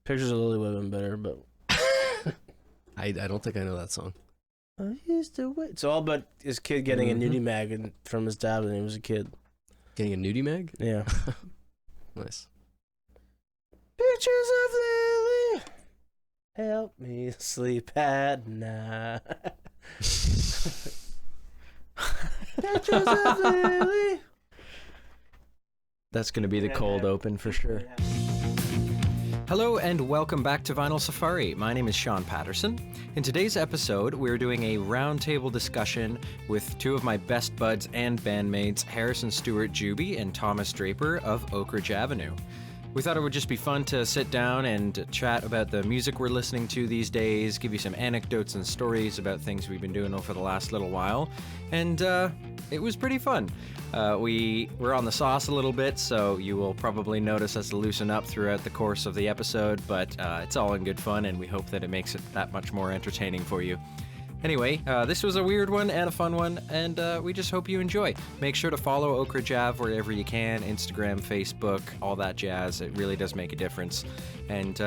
Pictures of Lily would have been better, but I don't think I know that song. I used to wait. It's all about his kid getting a nudie mag from his dad when he was a kid. Getting a nudie mag? Yeah. Nice. Pictures of Lily, help me sleep at night. Pictures of Lily. That's going to be the cold open for sure. Hello and welcome back to Vinyl Safari. My name is Sean Patterson. In today's episode, we're doing a roundtable discussion with two of my best buds and bandmates, Harrison Stewart Juby and Thomas Draper of Oakridge Avenue. We thought it would just be fun to sit down and chat about the music we're listening to these days, give you some anecdotes and stories about things we've been doing over the last little while, and it was pretty fun. We were on the sauce a little bit, so you will probably notice us loosen up throughout the course of the episode, but it's all in good fun, and we hope that it makes it that much more entertaining for you. Anyway, this was a weird one and a fun one, and we just hope you enjoy. Make sure to follow Oakridge Ave wherever you can, Instagram, Facebook, all that jazz. It really does make a difference, and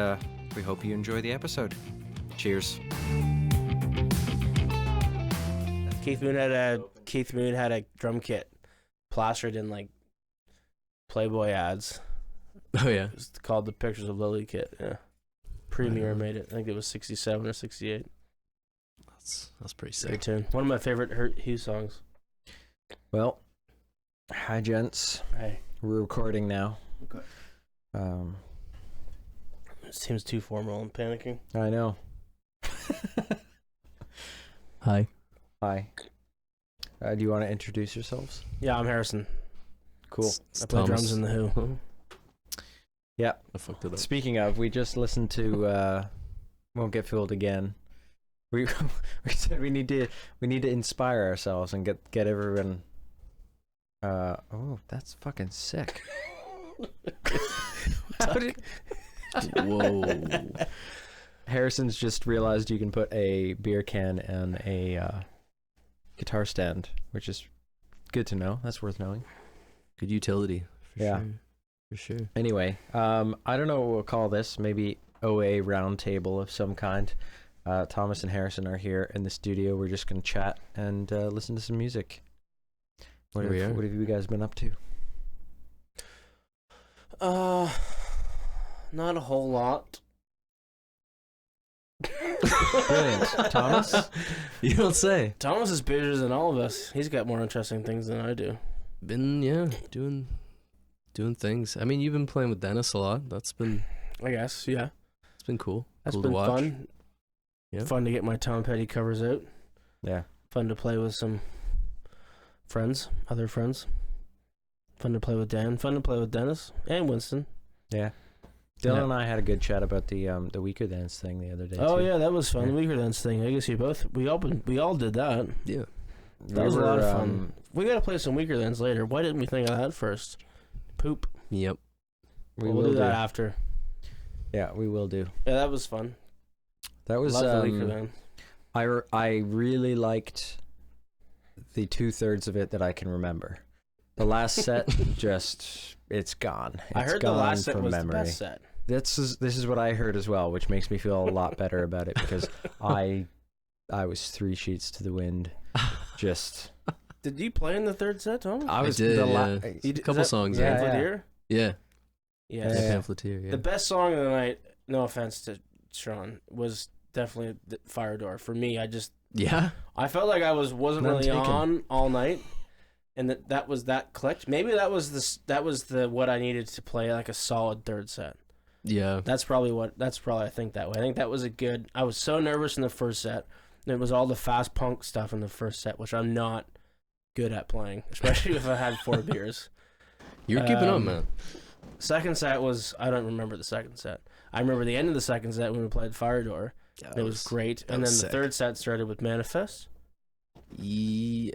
we hope you enjoy the episode. Cheers. Keith Moon had a drum kit plastered in like Playboy ads. Oh yeah. It was called the Pictures of Lily kit. Yeah. Premier made it. I think it was 67 or 68. That's pretty Great sick. tune. One of my favorite Hughes songs. Well, hi gents. Hey. We're recording now. Okay. It seems too formal. I'm panicking. I know. Hi. Hi. Do you want to introduce yourselves? Yeah, I'm Harrison. Cool. I play drums in The Who. Yeah. I fucked it up. Speaking of, we just listened to Won't Get Fooled Again. We said we need to inspire ourselves and get everyone. Oh, that's fucking sick. Whoa. Harrison's just realized you can put a beer can and a guitar stand, which is good to know. That's worth knowing. Good utility. Yeah. For sure. Anyway, I don't know what we'll call this. Maybe OA roundtable of some kind. Thomas and Harrison are here in the studio. We're just going to chat and listen to some music. What have you guys been up to? Not a whole lot. Brilliant. Thomas? You don't say. Thomas is busier than all of us. He's got more interesting things than I do. Been doing things. I mean, you've been playing with Dennis a lot. That's been, I guess, yeah. it's been cool. That's Cool been to watch. fun. Yeah. Fun to get my Tom Petty covers out. Yeah. Fun to play with some other friends. Fun to play with Dan. Fun to play with Dennis and Winston. Yeah. Dylan and I had a good chat about the Weakerthans thing the other day. Oh too. yeah, that was fun. Yeah. The Weakerthans thing. I guess we all did that. Yeah. That was a lot of fun. We gotta play some Weakerthans later. Why didn't we think of that first? Poop. Yep. We'll do that after. Yeah, we will do. Yeah, that was fun. That was Love the Weakerthans. I really liked the 2/3 of it that I can remember. The last set it's gone. I heard the last set was memory. the best set. This is what I heard as well, which makes me feel a lot better about it because I was 3 sheets to the wind. Just Did you play in the third set, Tom? I was did, the yeah. A couple songs. yeah. Pamphleteer? Yeah. Yeah. Yeah. Pamphleteer. Yeah. The best song of the night, no offense to Sean, was definitely the Fire Door. For me, Yeah. I felt like I wasn't None really taken. on all night, and that clicked. Maybe that was the what I needed to play like a solid third set. Yeah. That's probably I think that way. I think that was a good. I was so nervous in the first set. It was all the fast punk stuff in the first set, which I'm not good at playing, especially if I had 4 beers. You're keeping up, man. Second set was, I don't remember the second set. I remember the end of the second set when we played Fire Door. Yeah, It was great. And then the third set started with Manifest. Yeah.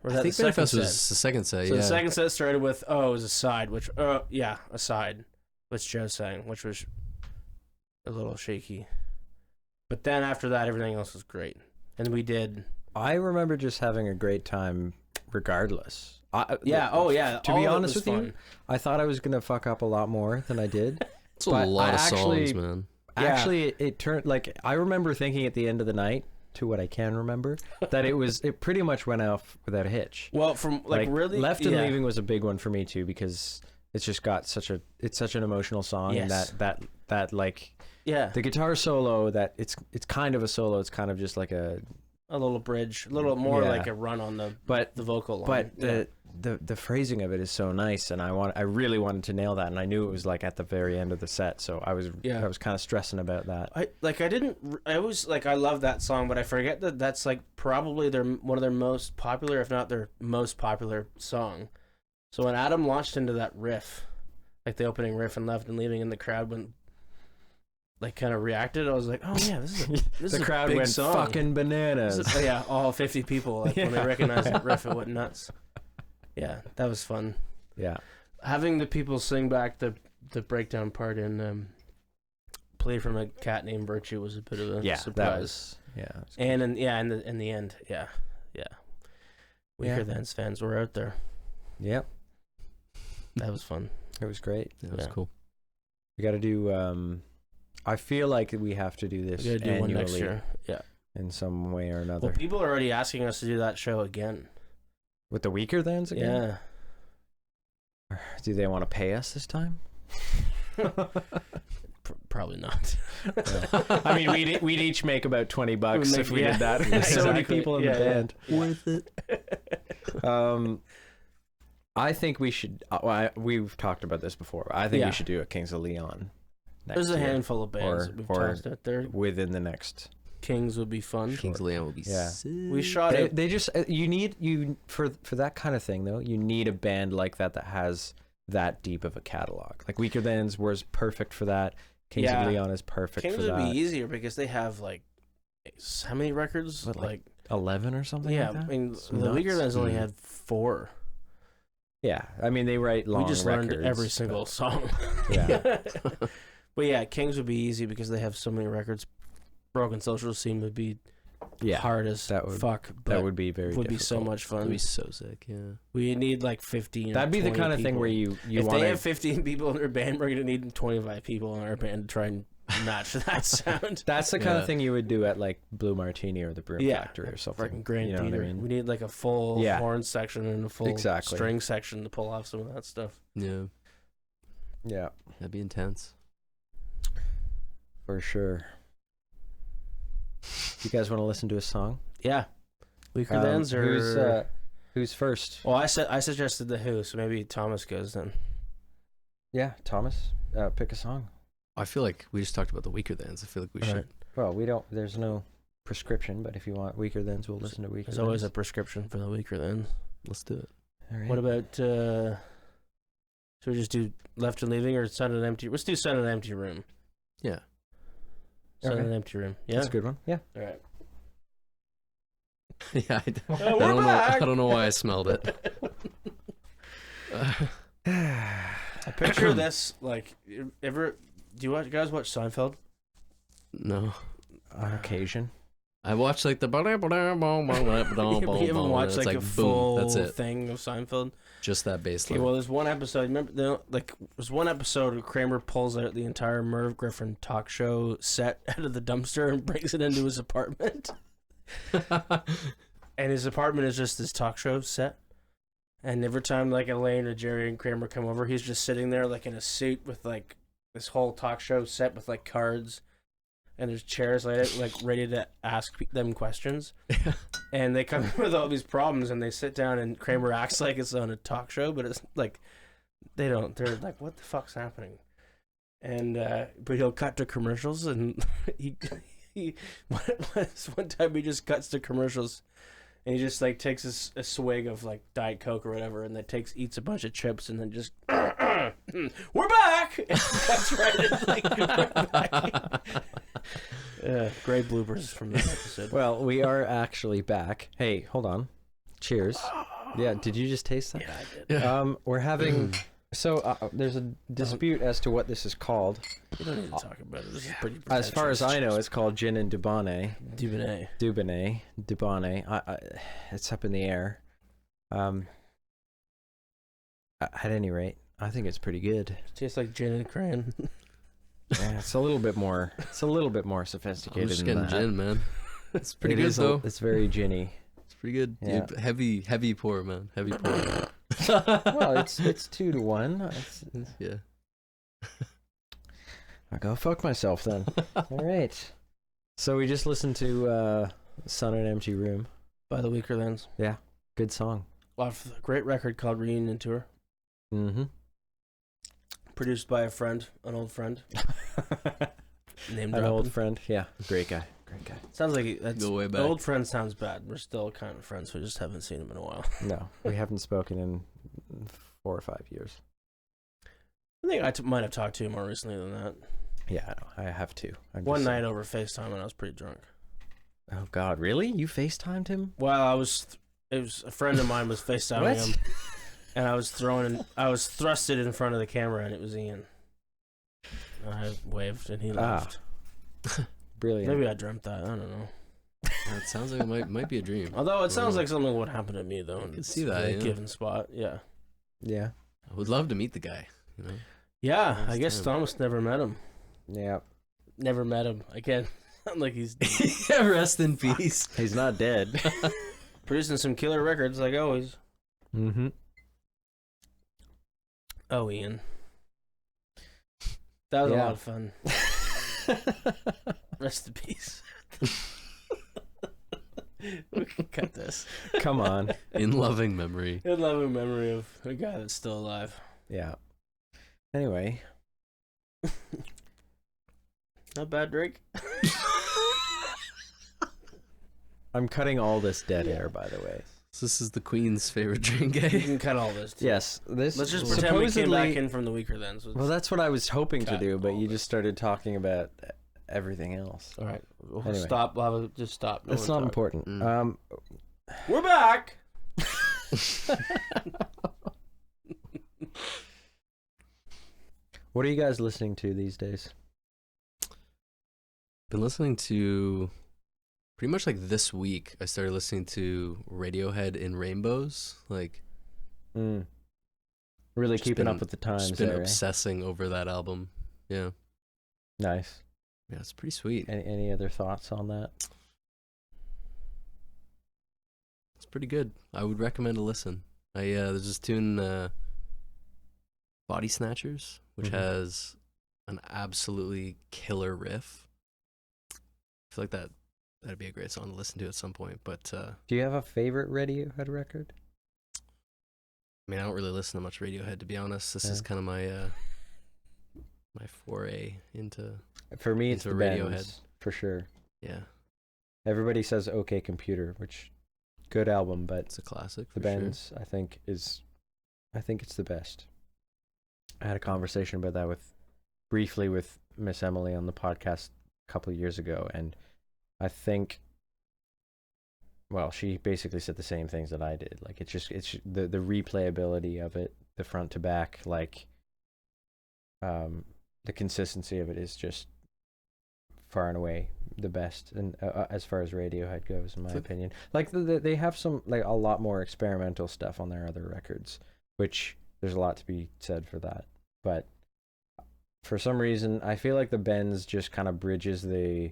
Or was I that think the second Manifest set? was the second set. So Yeah. the second set started with, it was a side, a side, which Joe sang, which was a little shaky. But then after that, everything else was great. And we did. I remember just having a great time regardless. To be honest with fun. you, I thought I was gonna fuck up a lot more than I did. It's a But lot I of actually- songs, man. Yeah. Actually, it turned like I remember thinking at the end of the night, to what I can remember, that it pretty much went off without a hitch. Well, from like really Left and yeah. Leaving was a big one for me too, because it's just got such an emotional song, Yes. and that like Yeah, the guitar solo, that it's kind of a solo, it's kind of just like a little bridge, a little more Yeah. like a run on the but vocal line. but yeah. the phrasing of it is so nice, and I really wanted to nail that, and I knew it was like at the very end of the set, so I was kind of stressing about that. I always like I love that song, but I forget that that's like probably one of their most popular, if not their most popular song. So when Adam launched into that riff, like the opening riff and Left and Leaving, and the crowd went like kind of reacted, I was like, oh yeah, this is The a crowd big went song. fucking bananas. Yeah, all 50 people like when they Yeah. recognized that riff, it went nuts. Yeah, that was fun. Yeah. Having the people sing back the breakdown part in "Play from a Cat Named Virtue" was a bit of a surprise. That was And in the end, yeah. Weakerthans fans were out there. Yep. That was fun. It was great. Yeah, it was Yeah. cool. We got to do. I feel like we have to do this We gotta do one next annually year. Yeah. in some way or another. Well, people are already asking us to do that show again. With the Weakerthans again? Yeah. Do they want to pay us this time? Probably not. I mean, we'd each make about $20 if we yeah. did that. There's so many Exactly. people in Yeah, the yeah. band. Worth it. I think we should. We've talked about this before. I think Yeah. we should do a Kings of Leon. There's a next year, handful of bands or- that we've or- tossed out there. within the next. Kings would be fun. Kings of Leon will be Yeah. sick. We shot it. They just you for that kind of thing though. You need a band like that has that deep of a catalog. Like Weakerthans was perfect for that. Kings Yeah. of Leon is perfect Kings for would that. be easier because they have like how many records? What, like 11 or something. yeah, like that? I mean It's the nuts. Weakerthans only Mm. had 4. Yeah, I mean they write long We just records. learned every single song. Yeah. But yeah, Kings would be easy because they have so many records. Broken Social Scene would be Yeah, hard as that would- fuck, but that would be very. would be so difficult. much That'd fun. be so sick, yeah. We need like 15. or That'd be the 20 kind of thing people. where you if want they to. have 15 people in their band, we're gonna need 25 people in our band to try and match that sound. That's the kind Yeah. of thing you would do at like Blue Martini or the Broom Yeah. Factory or something. Fucking Grand you know what I Theater. mean? We need like a full Yeah. horn section and a full Exactly. string section to pull off some of that stuff. Yeah, Yeah, that'd be intense. for sure. You guys want to listen to a song? Yeah, Weakerthans or who's first? well, I suggested the Who, so maybe Thomas goes then. Yeah, Thomas, pick a song. I feel like we just talked about the Weakerthans. I feel like we should. Right. Well, we don't. There's no prescription, but if you want Weakerthans, we'll listen to Weakerthans. There's always a prescription for the Weakerthans. Let's do it. All right. What about should we just do Left and Leaving or Sun and Empty? Let's do Sun and Empty Room. Yeah. Sun Okay. and Empty Room. Yeah. That's a good one. Yeah. All right. Yeah, I We're don't know. back. I don't know why I smelled it. I picture this like ever. Do you guys watch Seinfeld? No, On occasion. I watched like the. You haven't watched it's like a boom, full that's it. thing of Seinfeld. Just that bass Okay, line. well, there's one episode. Remember, there's one episode where Kramer pulls out the entire Merv Griffin talk show set out of the dumpster and brings it into his apartment. And his apartment is just this talk show set. And every time like Elaine or Jerry and Kramer come over, he's just sitting there like in a suit with like this whole talk show set with like cards. And there's chairs like ready to ask them questions. And they come in with all these problems and they sit down and Kramer acts like it's on a talk show, but it's like they're like, what the fuck's happening? And but he'll cut to commercials and he one time he just cuts to commercials and he just like takes a swig of like Diet Coke or whatever and then eats a bunch of chips and then just we're back and cuts right in, like right back. Great bloopers from that episode. Well, we are actually back. Hey, hold on. Cheers. Yeah, did you just taste that? Yeah, I did. We're having. So there's a dispute as to what this is called. You don't need to talk about it. This is pretty As far as I know, it's called gin and Dubonnet. Dubonnet. Dubonnet. It's up in the air. At any rate, I think it's pretty good. Tastes like gin and cran. Yeah, it's a little bit more. It's a little bit more I'm sophisticated just than getting that. gin, man. It's pretty It good is though. It's very ginny. It's pretty good. Yeah. Heavy pour, man. Heavy pour. Well, it's 2-1. Yeah. I'll go fuck myself then. All right. So we just listened to "Sun in an Empty Room." By the Weakerthans. Good song. Off a great record called Reunion Tour. Mm-hmm. Produced by a friend, an old friend. Name An dropping. old friend. Yeah. Great guy. Great guy. Sounds like that's Go way back. old friend sounds bad. We're still kind of friends. We just haven't seen him in a while. No, we haven't spoken in 4 or 5 years. I think I might have talked to him more recently than that. Yeah, I know. I have to. One night over FaceTime when I was pretty drunk. Oh God, really? You FaceTimed him? Well, it was a friend of mine was FaceTiming What? him, and I was thrusted in front of the camera, and it was Ian. I waved, and he laughed. Brilliant. Maybe I dreamt that. I don't know. It sounds like it might be a dream. Although it sounds like something would happen to me, though. I in can see that, a yeah. given spot. Yeah. Yeah. I would love to meet the guy. You know. Yeah, Nice I guess time. Thomas never met him. Yeah. Never met him. Again, like he's Yeah, rest in peace. He's not dead. producing some killer records like always. Mm-hmm. Oh, Ian. That was a Yeah. lot of fun. Rest in peace. We can cut this. Come on. In loving memory. In loving memory of a guy that's still alive. Yeah. Anyway. Not bad, Drake. I'm cutting all this dead air, by the way. So this is the Queen's favorite drink, You eh? can cut all this. Too. Yes. This Let's just pretend we came supposedly- back in from the Weakerthans. Well, that's what I was hoping to Cut do, but all you this. just started talking about everything else. All right. We'll Anyway. stop. We'll have just stop. No That's one not talk. important. Mm. We're back. What are you guys listening to these days? Been listening to pretty much like this week. I started listening to Radiohead in Rainbows. Like Really Just keeping been- up with the times just been there, eh? obsessing over that album. Yeah, Nice. yeah, it's pretty sweet. Any other thoughts on that? It's pretty good. I would recommend a listen. There's this tune, Body Snatchers, which Mhm. has an absolutely killer riff. I feel like that'd be a great song to listen to at some point. But Do you have a favorite Radiohead record? I mean, I don't really listen to much Radiohead, to be honest. This is Yeah. kind of my my foray into For me, it's Into the Radiohead. Bends, for sure. yeah. Everybody says OK Computer, which good album, but It's a classic. the for sure. Bends I think it's the best. I had a conversation about that briefly with Miss Emily on the podcast a couple of years ago, and I think, well, she basically said the same things that I did. Like it's the replayability of it, the front to back, like the consistency of it is just far and away the best, and as far as Radiohead goes, in my opinion. Like they have some, like, a lot more experimental stuff on their other records, which there's a lot to be said for that. But for some reason, I feel like the Bends just kind of bridges the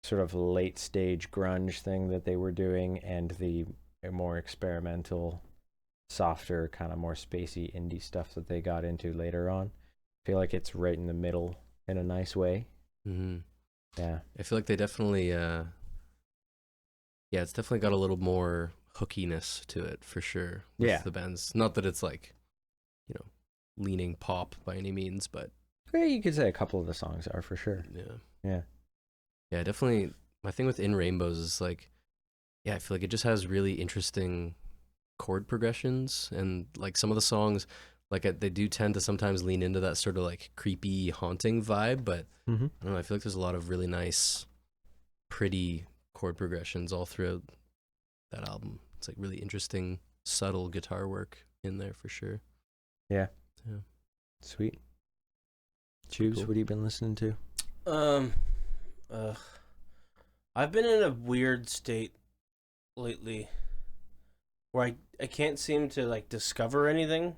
sort of late stage grunge thing that they were doing and the more experimental, softer, kind of more spacey indie stuff that they got into later on. I feel like it's right in the middle in a nice way. Mm-hmm. Yeah. I feel like they definitely, it's definitely got a little more hookiness to it for sure. With Yeah. the Bends. Not that it's like, leaning pop by any means, but Yeah, you could say a couple of the songs are for sure. yeah, Yeah. definitely. My thing with In Rainbows is like, I feel like it just has really interesting chord progressions, and like some of the songs, like they do tend to sometimes lean into that sort of like creepy, haunting vibe, but Mm-hmm. I don't know. I feel like there's a lot of really nice, pretty chord progressions all throughout that album. It's like really interesting, subtle guitar work in there for sure. Yeah. Yeah. Sweet. Choose, Cool. what have you been listening to? I've been in a weird state lately where I can't seem to like discover anything.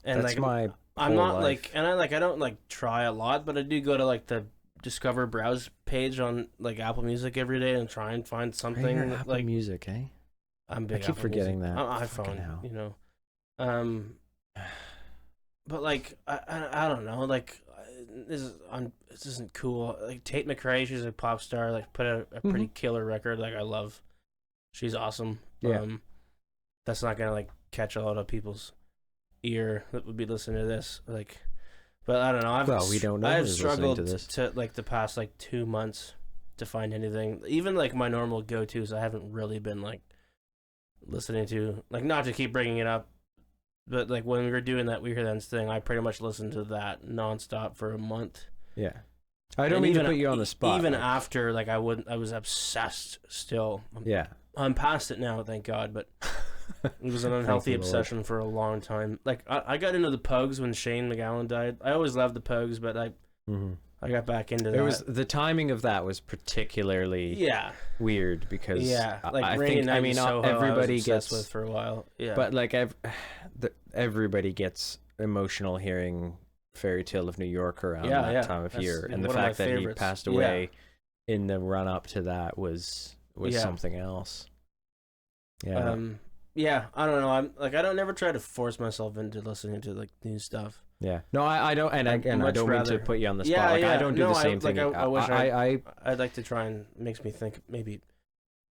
And That's like my I'm whole not life. like, and I don't like try a lot, but I do go to like the Discover Browse page on like Apple Music every day and try and find something Right here, Apple like Music, eh? I'm big. I keep Apple forgetting Music. that. I'm Fucking iPhone, hell. you know. But like I don't know, like this isn't cool. Like Tate McRae, she's a pop star. Like put out a pretty killer record. Like I love. She's awesome. Yeah. That's not gonna like catch a lot of people's ear that would be listening to this. Like, but I don't know. We don't know I've who's listening struggled to this. to like the past like 2 months to find anything. Even like my normal go-tos, I haven't really been like listening to. Like, not to keep bringing it up, but like when we were doing that Weakerthans thing, I pretty much listened to that nonstop for a month. Yeah. I don't mean to put you on the spot. Even after, like I was obsessed still. Yeah. I'm past it now, thank God, but it was an unhealthy obsession for a long time. Like I got into the Pogues when Shane MacGowan died. I always loved the Pogues, but I got back into that. It was the timing of that was particularly weird because like I Rainy think Night in Soho, everybody I was gets with for a while. Yeah, but like everybody gets emotional hearing Fairy Tale of New York around that time of year, and the fact that he passed away in the run up to that was something else. Yeah. I don't know. I'm like I don't never try to force myself into listening to like new stuff. Yeah. No, I don't, and again, I don't mean to put you on the spot. Like I don't do the same thing. I wish I'd like to try and makes me think maybe.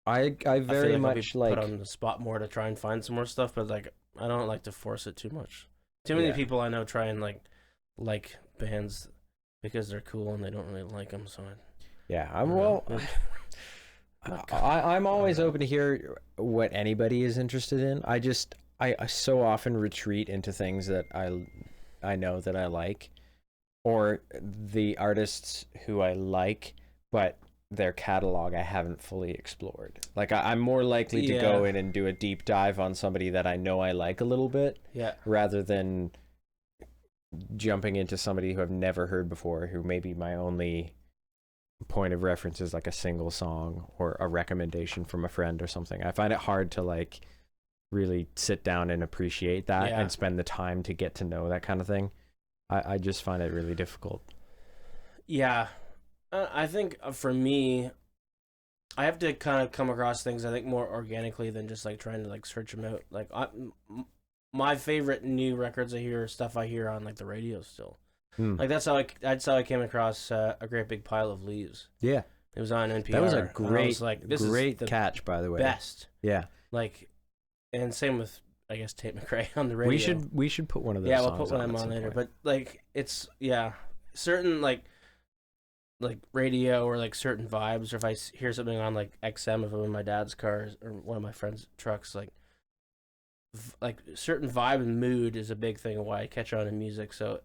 I very feel much I'll be put on the spot more to try and find some more stuff, but like I don't like to force it too much. Too many people I know try and like bands because they're cool and they don't really like them. So I'm always open to hear what anybody is interested in. I so often retreat into things that I know that I like, or the artists who I like, but their catalog I haven't fully explored. Like I'm more likely to go in and do a deep dive on somebody that I know I like a little bit, rather than jumping into somebody who I've never heard before, who maybe my only point of reference is like a single song or a recommendation from a friend or something. I find it hard to like really sit down and appreciate that and spend the time to get to know that kind of thing. I just find it really difficult. Yeah. I think for me, I have to kind of come across things I think more organically than just like trying to like search them out. Like my favorite new records I hear are stuff I hear on like the radio still. Like that's how I came across A Great Big Pile of Leaves. Yeah, it was on NPR. That was a great, this great is catch, by the way. Best. Yeah. Like, and same with I guess Tate McRae on the radio. We should put one of those. Yeah, songs we'll put one of them on later. But like it's certain like radio or like certain vibes, or if I hear something on like XM, if I'm in my dad's car or one of my friend's trucks, like certain vibe and mood is a big thing of why I catch on in music. So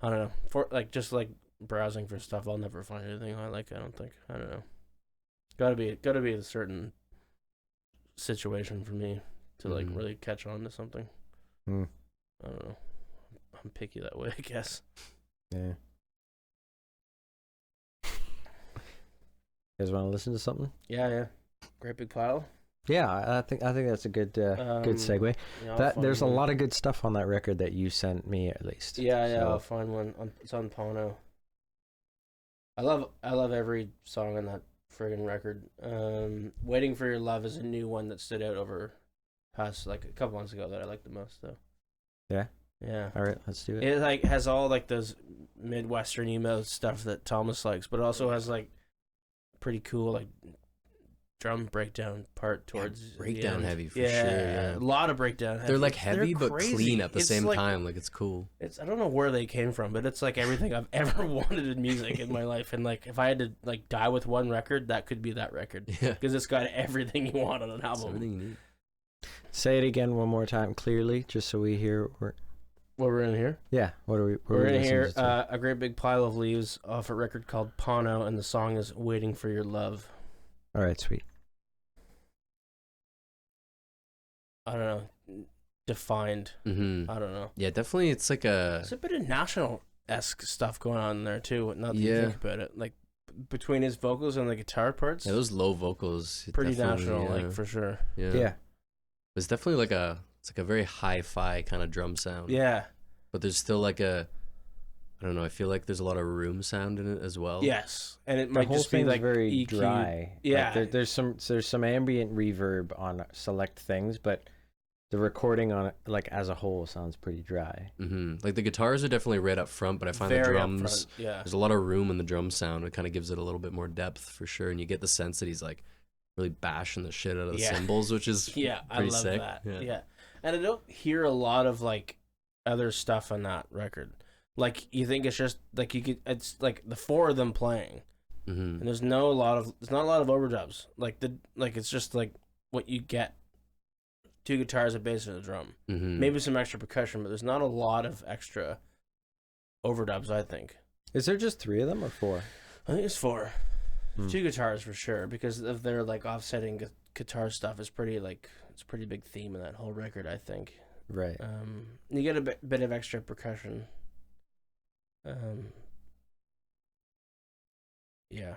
I don't know, for like just like browsing for stuff, I'll never find anything I like. I don't think. I don't know. Gotta be a certain situation for me to like really catch on to something. I don't know. I'm picky that way, I guess. Yeah. You guys want to listen to something? Yeah. Great Big Pile. Yeah, I think that's a good good segue. There's a lot of good stuff on that record that you sent me, at least. Yeah, I'll find one. It's on Pono. I love every song on that friggin' record. Waiting for Your Love is a new one that stood out over past like a couple months ago that I like the most though. Yeah. All right, let's do it. It like has all like those Midwestern emo stuff that Thomas likes, but it also has like pretty cool like drum breakdown part towards breakdown heavy for sure. Yeah, a lot of breakdown heavy. They're like heavy but crazy. Clean at the same like, time. Like it's cool. I don't know where they came from, but it's like everything I've ever wanted in music in my life. And like if I had to like die with one record, that could be that record. Yeah, because it's got everything you want on an album. Everything you need. Say it again one more time clearly, just so we hear. What we're in here? Yeah. We're in here. A Great Big Pile of Leaves off a record called Pono, and the song is Waiting for Your Love. All right, sweet. I don't know. Defined. I don't know. Yeah, definitely. It's like There's a bit of national-esque stuff going on there too. Not that you think about it, like between his vocals and the guitar parts. Yeah, those low vocals. Pretty national, like for sure. Yeah. It's definitely like a very hi-fi kind of drum sound. Yeah. but there's still like I don't know, I feel like there's a lot of room sound in it as well. Yes, and it The might whole just be thing's like very EQ. dry. Yeah. Like, there's some ambient reverb on select things, but the recording on it, like as a whole, sounds pretty dry. Like the guitars are definitely right up front, but I find the Very drums, upfront, yeah. there's a lot of room in the drum sound. It kind of gives it a little bit more depth for sure, and you get the sense that he's like really bashing the shit out of the Yeah. cymbals, which is Yeah, I pretty love sick. that. Yeah. Yeah. And I don't hear a lot of like other stuff on that record. Like you think it's just like it's like the four of them playing. And there's not a lot of overdubs. Like it's just like what you get. 2 guitars, a bass, and a drum. Maybe some extra percussion, but there's not a lot of extra overdubs, I think. Is there just 3 of them or 4? I think it's 4. 2 guitars for sure, because of their like offsetting guitar stuff is pretty it's a pretty big theme in that whole record, I think. Right. You get a bit of extra percussion. Yeah.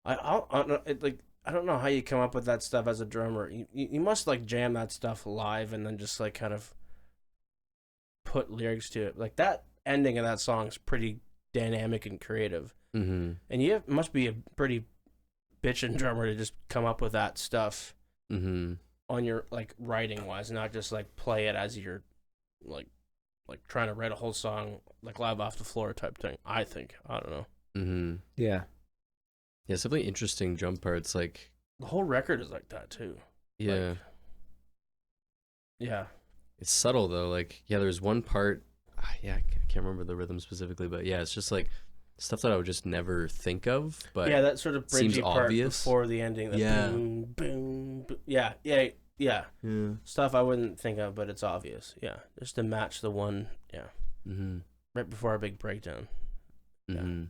I don't know how you come up with that stuff as a drummer. You must like jam that stuff live and then just like kind of put lyrics to it. Like that ending of that song is pretty dynamic and creative. And you must be a pretty bitchin' drummer to just come up with that stuff on your like writing wise, not just like play it as you're like trying to write a whole song like live off the floor type thing. I think. I don't know. Yeah. Yeah, it's definitely interesting drum parts. Like the whole record is like that too. Yeah. Like, yeah. It's subtle though. Like there's one part. I can't remember the rhythm specifically, but yeah, it's just like stuff that I would just never think of. But yeah, that sort of bridgy part obvious before the ending. The boom, boom, boom. Yeah. Stuff I wouldn't think of, but it's obvious. Yeah, just to match the one. Yeah. Right before our big breakdown. Yeah.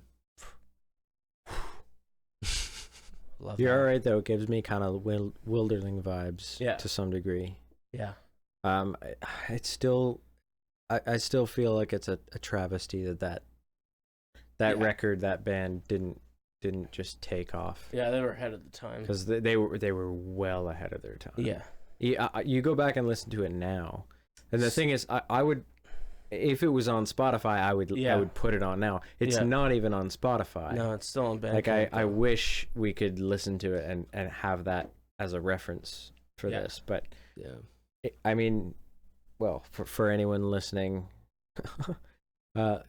Love You're that. all right though. It gives me kind of Wilderling vibes to some degree. Yeah. It's still, I still feel like it's a travesty that record, that band didn't just take off. Yeah, they were ahead of the time. Because they were well ahead of their time. Yeah. You go back and listen to it now, and the thing is, I would, if it was on Spotify, I would put it on now. It's not even on Spotify. No, it's still on Bandcamp. Like I wish we could listen to it and have that as a reference for this, but I mean, well, for anyone listening, go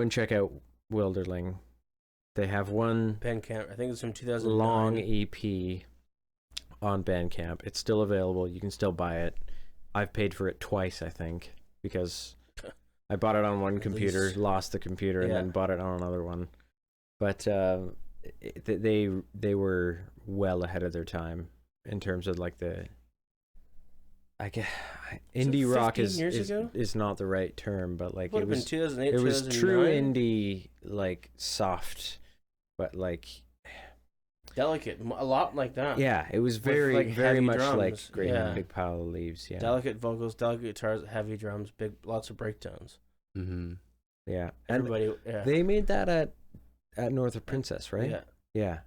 and check out Wilderling. They have one Bandcamp. I think it's from 2009. long EP on Bandcamp. It's still available. You can still buy it. I've paid for it twice, I think, because I bought it on one computer, lost the computer, and then bought it on another one. But they were well ahead of their time in terms of like the, I guess, indie rock is not the right term, but like it was 2008. It was true indie, like soft, but like delicate, a lot like that. Yeah, it was very like very much drums. like Great Big Pile of Leaves. Yeah, delicate vocals, delicate guitars, heavy drums, lots of breakdowns. Yeah, everybody. They made that at North of Princess, right? Yeah.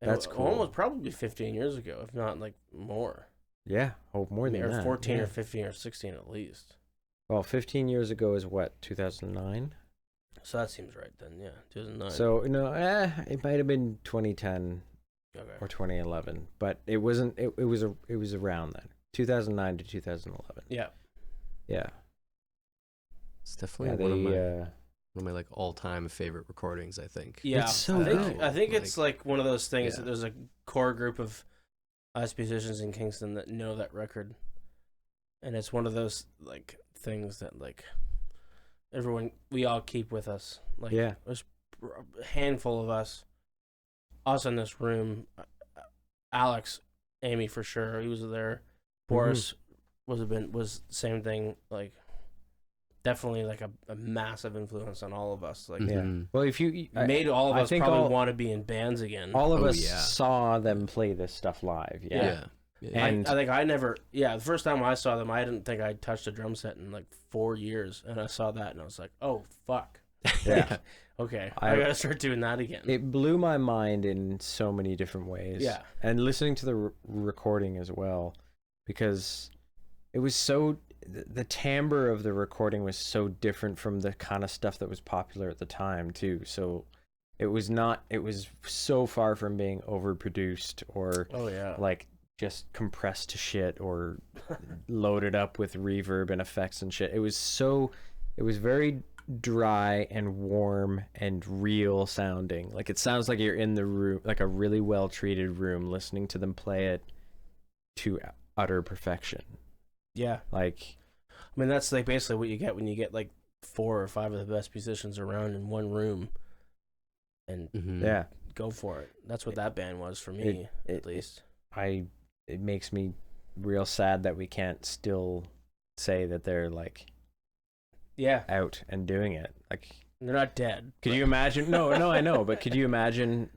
That's cool. Almost probably 15 years ago, if not like more. Yeah, more than that. 14 or 15 or 16 at least. Well, 15 years ago is what, 2009? So that seems right then, 2009. So, no, it might have been 2010 or 2011, but it wasn't, it was around then. 2009 to 2011. Yeah. It's definitely one of my like all-time favorite recordings, I think. Yeah, it's so good. I think it's like one of those things that there's a core group of us musicians in Kingston that know that record, and it's one of those like things that like we all keep with us. Like there's a handful of us in this room. Alex, Amy for sure, he was there. Boris was the same thing, like definitely like a massive influence on all of us. Like well, if you made all of us probably want to be in bands again. All of us saw them play this stuff live. And I think I never the first time I saw them, I didn't think I'd touched a drum set in like 4 years, and I saw that and I was like, oh fuck. Okay, I gotta start doing that again. It blew my mind in so many different ways. And listening to the recording as well, because it was so the timbre of the recording was so different from the kind of stuff that was popular at the time too. So it was so far from being overproduced or like just compressed to shit or loaded up with reverb and effects and shit. It was very dry and warm and real sounding. Like it sounds like you're in the room, like a really well treated room, listening to them play it to utter perfection. Yeah. Like, I mean, that's like basically what you get when you get like 4 or 5 of the best musicians around in one room and yeah, go for it. That's what that band was for me, at least. It makes me real sad that we can't still say that they're like out and doing it. Like, they're not dead. Could you imagine? No, I know, but could you imagine,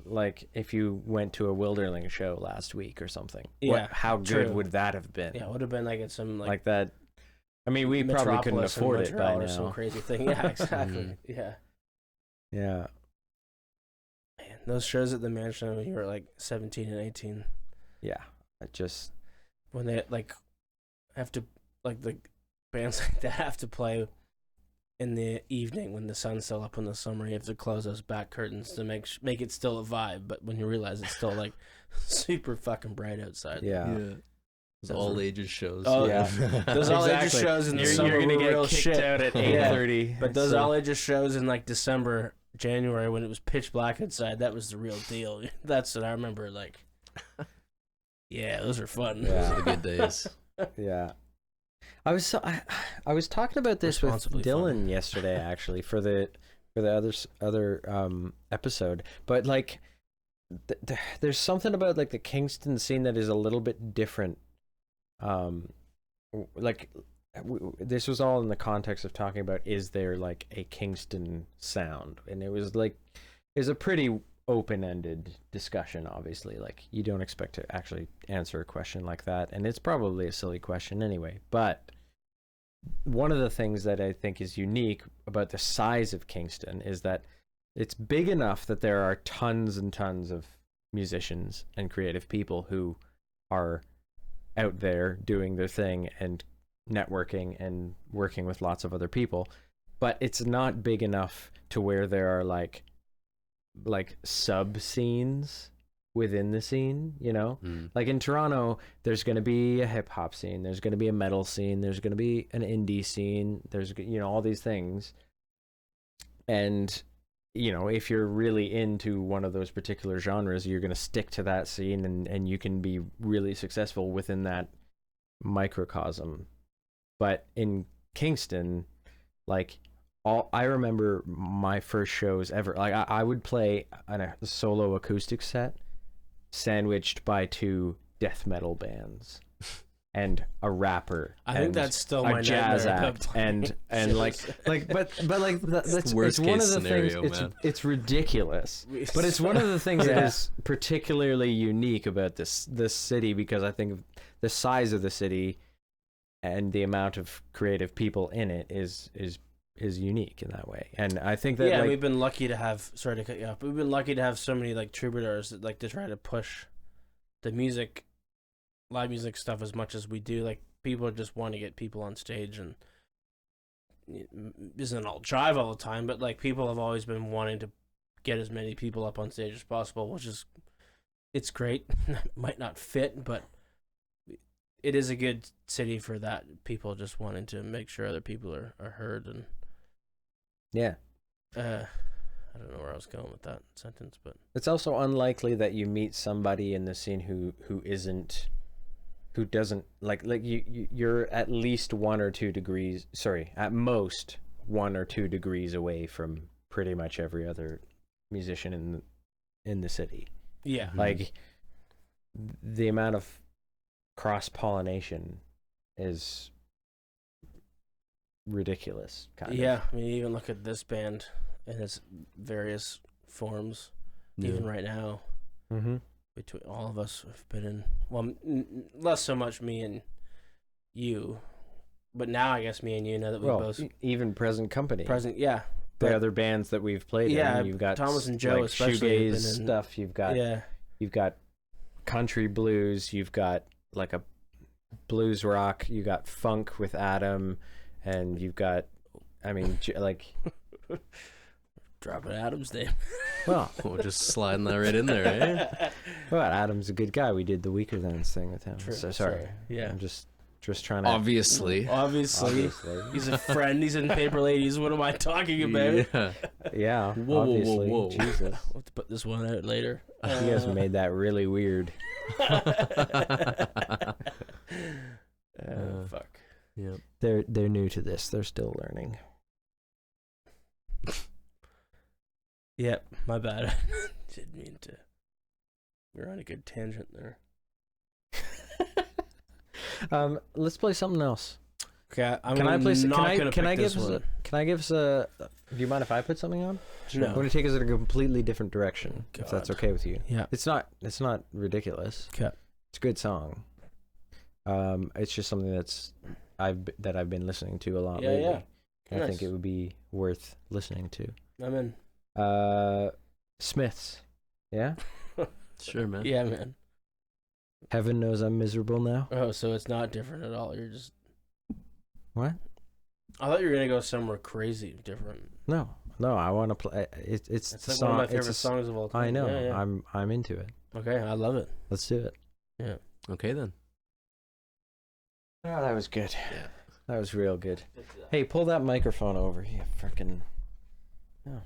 like, if you went to a Wilderling show last week or something? Yeah, how good would that have been? Yeah, it would have been like at some like that. I mean, we probably couldn't afford it by now. Or some crazy thing. Yeah, exactly. Yeah. Man, those shows at the Mansion when you were like 17 and 18. Yeah, it just when they like have to like the bands like that have to play in the evening when the sun's still up in the summer. You have to close those back curtains to make it still a vibe. But when you realize it's still like super fucking bright outside. Yeah. Those all ages shows. Oh yeah, those all ages shows in the summer you're gonna get real kicked shit. out at 8:30. But those all ages shows in like December, January when it was pitch black outside, that was the real deal. That's what I remember. Like, yeah, those are fun. Yeah. Those are the good days. Yeah. I was talking about this with Dylan yesterday, actually, for the other episode. But like, there's something about like the Kingston scene that is a little bit different. This was all in the context of talking about, is there like a Kingston sound? And it was a pretty open-ended discussion. Obviously, like, you don't expect to actually answer a question like that, and it's probably a silly question anyway. But one of the things that I think is unique about the size of Kingston is that it's big enough that there are tons and tons of musicians and creative people who are out there doing their thing and networking and working with lots of other people. But it's not big enough to where there are like sub scenes within the scene, you know? Like in Toronto, there's going to be a hip hop scene, there's going to be a metal scene, there's going to be an indie scene, there's, you know, all these things. And, you know, if you're really into one of those particular genres, you're going to stick to that scene, and you can be really successful within that microcosm. But in Kingston, like, I remember my first shows ever. Like, I would play on a solo acoustic set sandwiched by 2 death metal bands and a rapper. I think that's still my jazz nightmare act and that's worst it's one case of the scenario, things. man. It's ridiculous, but it's one of the things that is particularly unique about this city, because I think the size of the city and the amount of creative people in it is unique in that way. And I think that we've been lucky to have, sorry to cut you off, but we've been lucky to have so many like troubadours that like to try to push the live music stuff as much as we do. Like, people just want to get people on stage, and it isn't all jive all the time, but like, people have always been wanting to get as many people up on stage as possible, which is, it's great. Might not fit, but it is a good city for that. People just wanting to make sure other people are heard. And I don't know where I was going with that sentence, but it's also unlikely that you meet somebody in the scene who doesn't like you're at least 1 or 2 degrees, at most 1 or 2 degrees away from pretty much every other musician in the city. Yeah. Like, the amount of cross-pollination is ridiculous, kind of. Yeah, I mean, even look at this band and its various forms. Even right now, between all of us have been in, well, less so much me and you, but now I guess me and you, now that we both even present company, yeah, the other bands that we've played in, you've got Thomas and Joe, like especially shoegaze stuff, you've got country blues, you've got like a blues rock, you got funk with Adam, and you've got, I mean, like, Dropping Adam's name. well, We're just sliding that right in there, eh? well, Adam's a good guy. We did the Weakerthans thing with him. True, So sorry. Yeah. I'm just trying to. Obviously. Obviously. He's a friend. He's in Paper Ladies. What am I talking about? Yeah. Yeah. Whoa, whoa, obviously. whoa. Jesus. We'll have to put this one out later. You guys made that really weird. Fuck. Yeah. They're new to this. They're still learning. Yep, my bad. Didn't mean to. We're on a good tangent there. Let's play something else. Okay, Can I play? Do Can I give us a? Do you mind if I put something on? No. I'm going to take us in a completely different direction, if that's God. okay with you. Yeah. It's not ridiculous. Okay. It's a good song. It's just something I've been listening to a lot lately. Yeah. And I Nice. think it would be worth listening to. I'm in. Smiths. Yeah. Sure, man. Yeah, man. Heaven knows I'm miserable now. Oh, so it's not different at all. You're just. What? I thought you were gonna go somewhere crazy different. No. I want to play. It's It's the like song. one of my it's favorite a songs of all time. I know. Yeah, yeah. I'm into it. Okay, I love it. Let's do it. Yeah. Okay, then. Oh, that was good. Yeah. That was real good. Hey, pull that microphone over. You frickin'. Oh.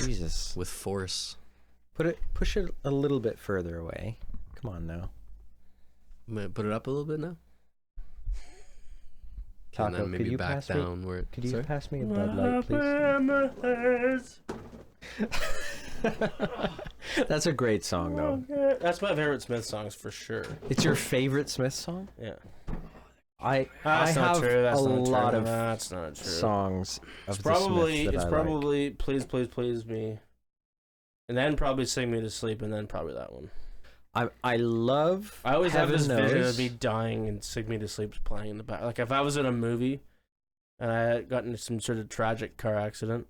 Jesus. With force. Push it a little bit further away. Come on now. I'm gonna put it up a little bit now. Taco, And then maybe could you back pass down me? where it... Could you Sorry? pass me a Bud Light, please? That's a great song, though. That's my favorite Smith songs for sure. It's your favorite Smith song? Yeah. I That's not have true. That's a not lot true. of That's not true. songs of It's the Smiths that it's I probably Please Please Please Me, and then probably Sing Me to Sleep, and then probably that one. like. I love. I always Heaven have this vision Knows. of me dying and Sing Me to Sleep playing in the back. Like if I was in a movie and I had gotten into some sort of tragic car accident,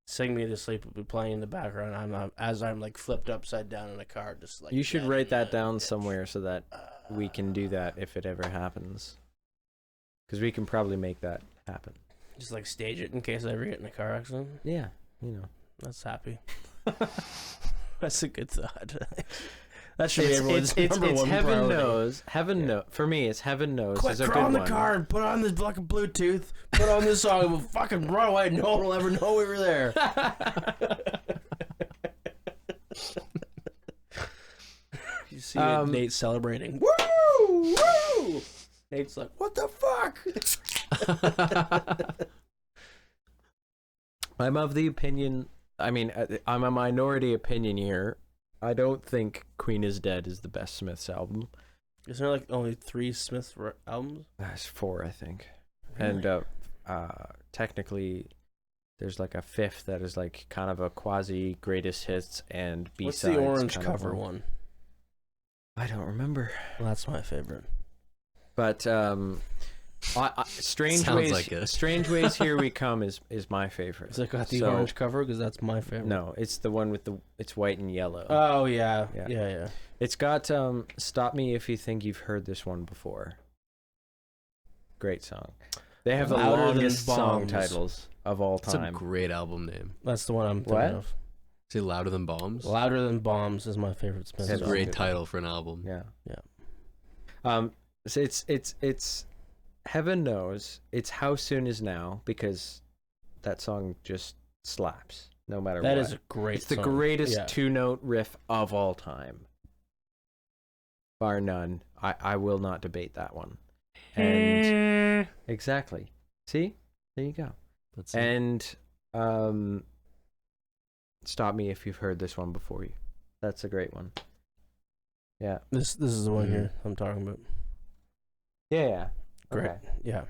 Sing Me to Sleep would be playing in the background. I'm like flipped upside down in a car, just like. You should write that down somewhere so that we can do that if it ever happens. Because we can probably make that happen. Just like stage it in case I ever get in a car accident. Yeah, you know. That's happy. That's a good thought. That should be everyone's number it's one Heaven priority. Knows. Heaven knows. For me, it's Heaven Knows. Quit Is a crawling good the one. car and put on this fucking Bluetooth. Put on this song and we'll fucking run away. No one will ever know we were there. You see Nate celebrating. Woo! Woo! Nate's like, what the fuck? I'm of the opinion. I mean, I'm a minority opinion here. I don't think Queen is Dead is the best Smiths album. Isn't there like only 3 Smith albums? That's 4, I think. Really? And technically, there's like a 5th that is like kind of a quasi greatest hits and B-sides. What's the orange kind of cover one? I don't remember. Well, that's my favorite. But Strange Sounds Ways. like it. Strange Ways Here We Come is my favorite. Is it got the So- orange cover? Because that's my favorite. No, it's the one with it's white and yellow. Oh, yeah. Yeah. Yeah. It's got Stop Me If You Think You've Heard This One Before. Great song. They have the Louder Than longest song Bombs. titles of all It's a time. great album name. That's the one I'm thinking What? of. Say Louder Than Bombs? Louder Than Bombs is my favorite Smith It's a That's song. great title for an album. Yeah. Yeah. So it's Heaven Knows. It's How Soon Is Now because that song just slaps no matter That what. is a great It's the song. greatest Yeah. 2-note riff of all time. Bar none. I will not debate that one. And exactly. See? There you go. That's it. And Stop Me If You've Heard This One Before You. That's a great one. Yeah. This is the one here I'm talking about. Yeah. Great. Okay. Yeah.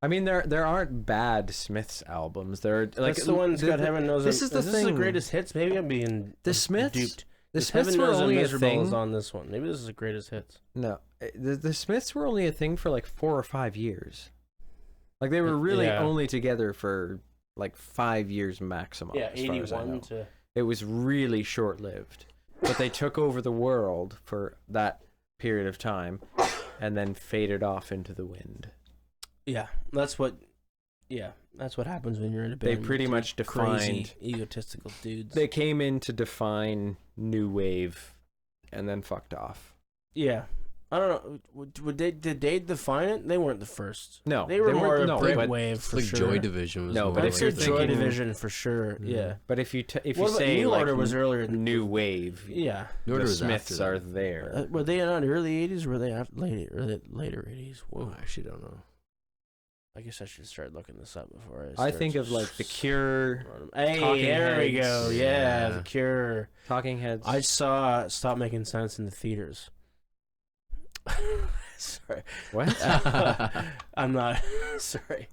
I mean, there aren't bad Smiths albums. There are like That's the one that's got Heaven Knows. this is the Is this thing. the greatest hits? Maybe I'm being The Smiths. duped. The 'Cause Smiths Heaven were Knows I'm only a Miserable thing. is on this one. Maybe this is the greatest hits. No, the Smiths were only a thing for like 4 or 5 years. Like they were really Yeah. only together for like 5 years maximum. Yeah, as far as I 81 know. to. It was really short lived, but they took over the world for that period of time, and then faded off into the wind. Yeah, that's what happens when you're in a band. They pretty much crazy, defined egotistical dudes. They came in to define new wave, and then fucked off. Yeah. I don't know. Did they define it? They weren't the first. No, they were more no, Britwave for like sure. Joy Division was No, more but I'd if like say you're that. Joy thinking- Division for sure. Yeah. But if you What about say New like Order was earlier. new wave, Yeah. New Order the was after Smiths that. are there. Were they not early '80s? Or were they later '80s? Whoa. Oh, I actually don't know. I guess I should start looking this up before I. I start think of like The Cure, Hey, Talking there we Heads. go. Yeah, Yeah. The Cure. Talking Heads. I saw Stop Making Sense in the theaters. Sorry. What? I'm not. Sorry.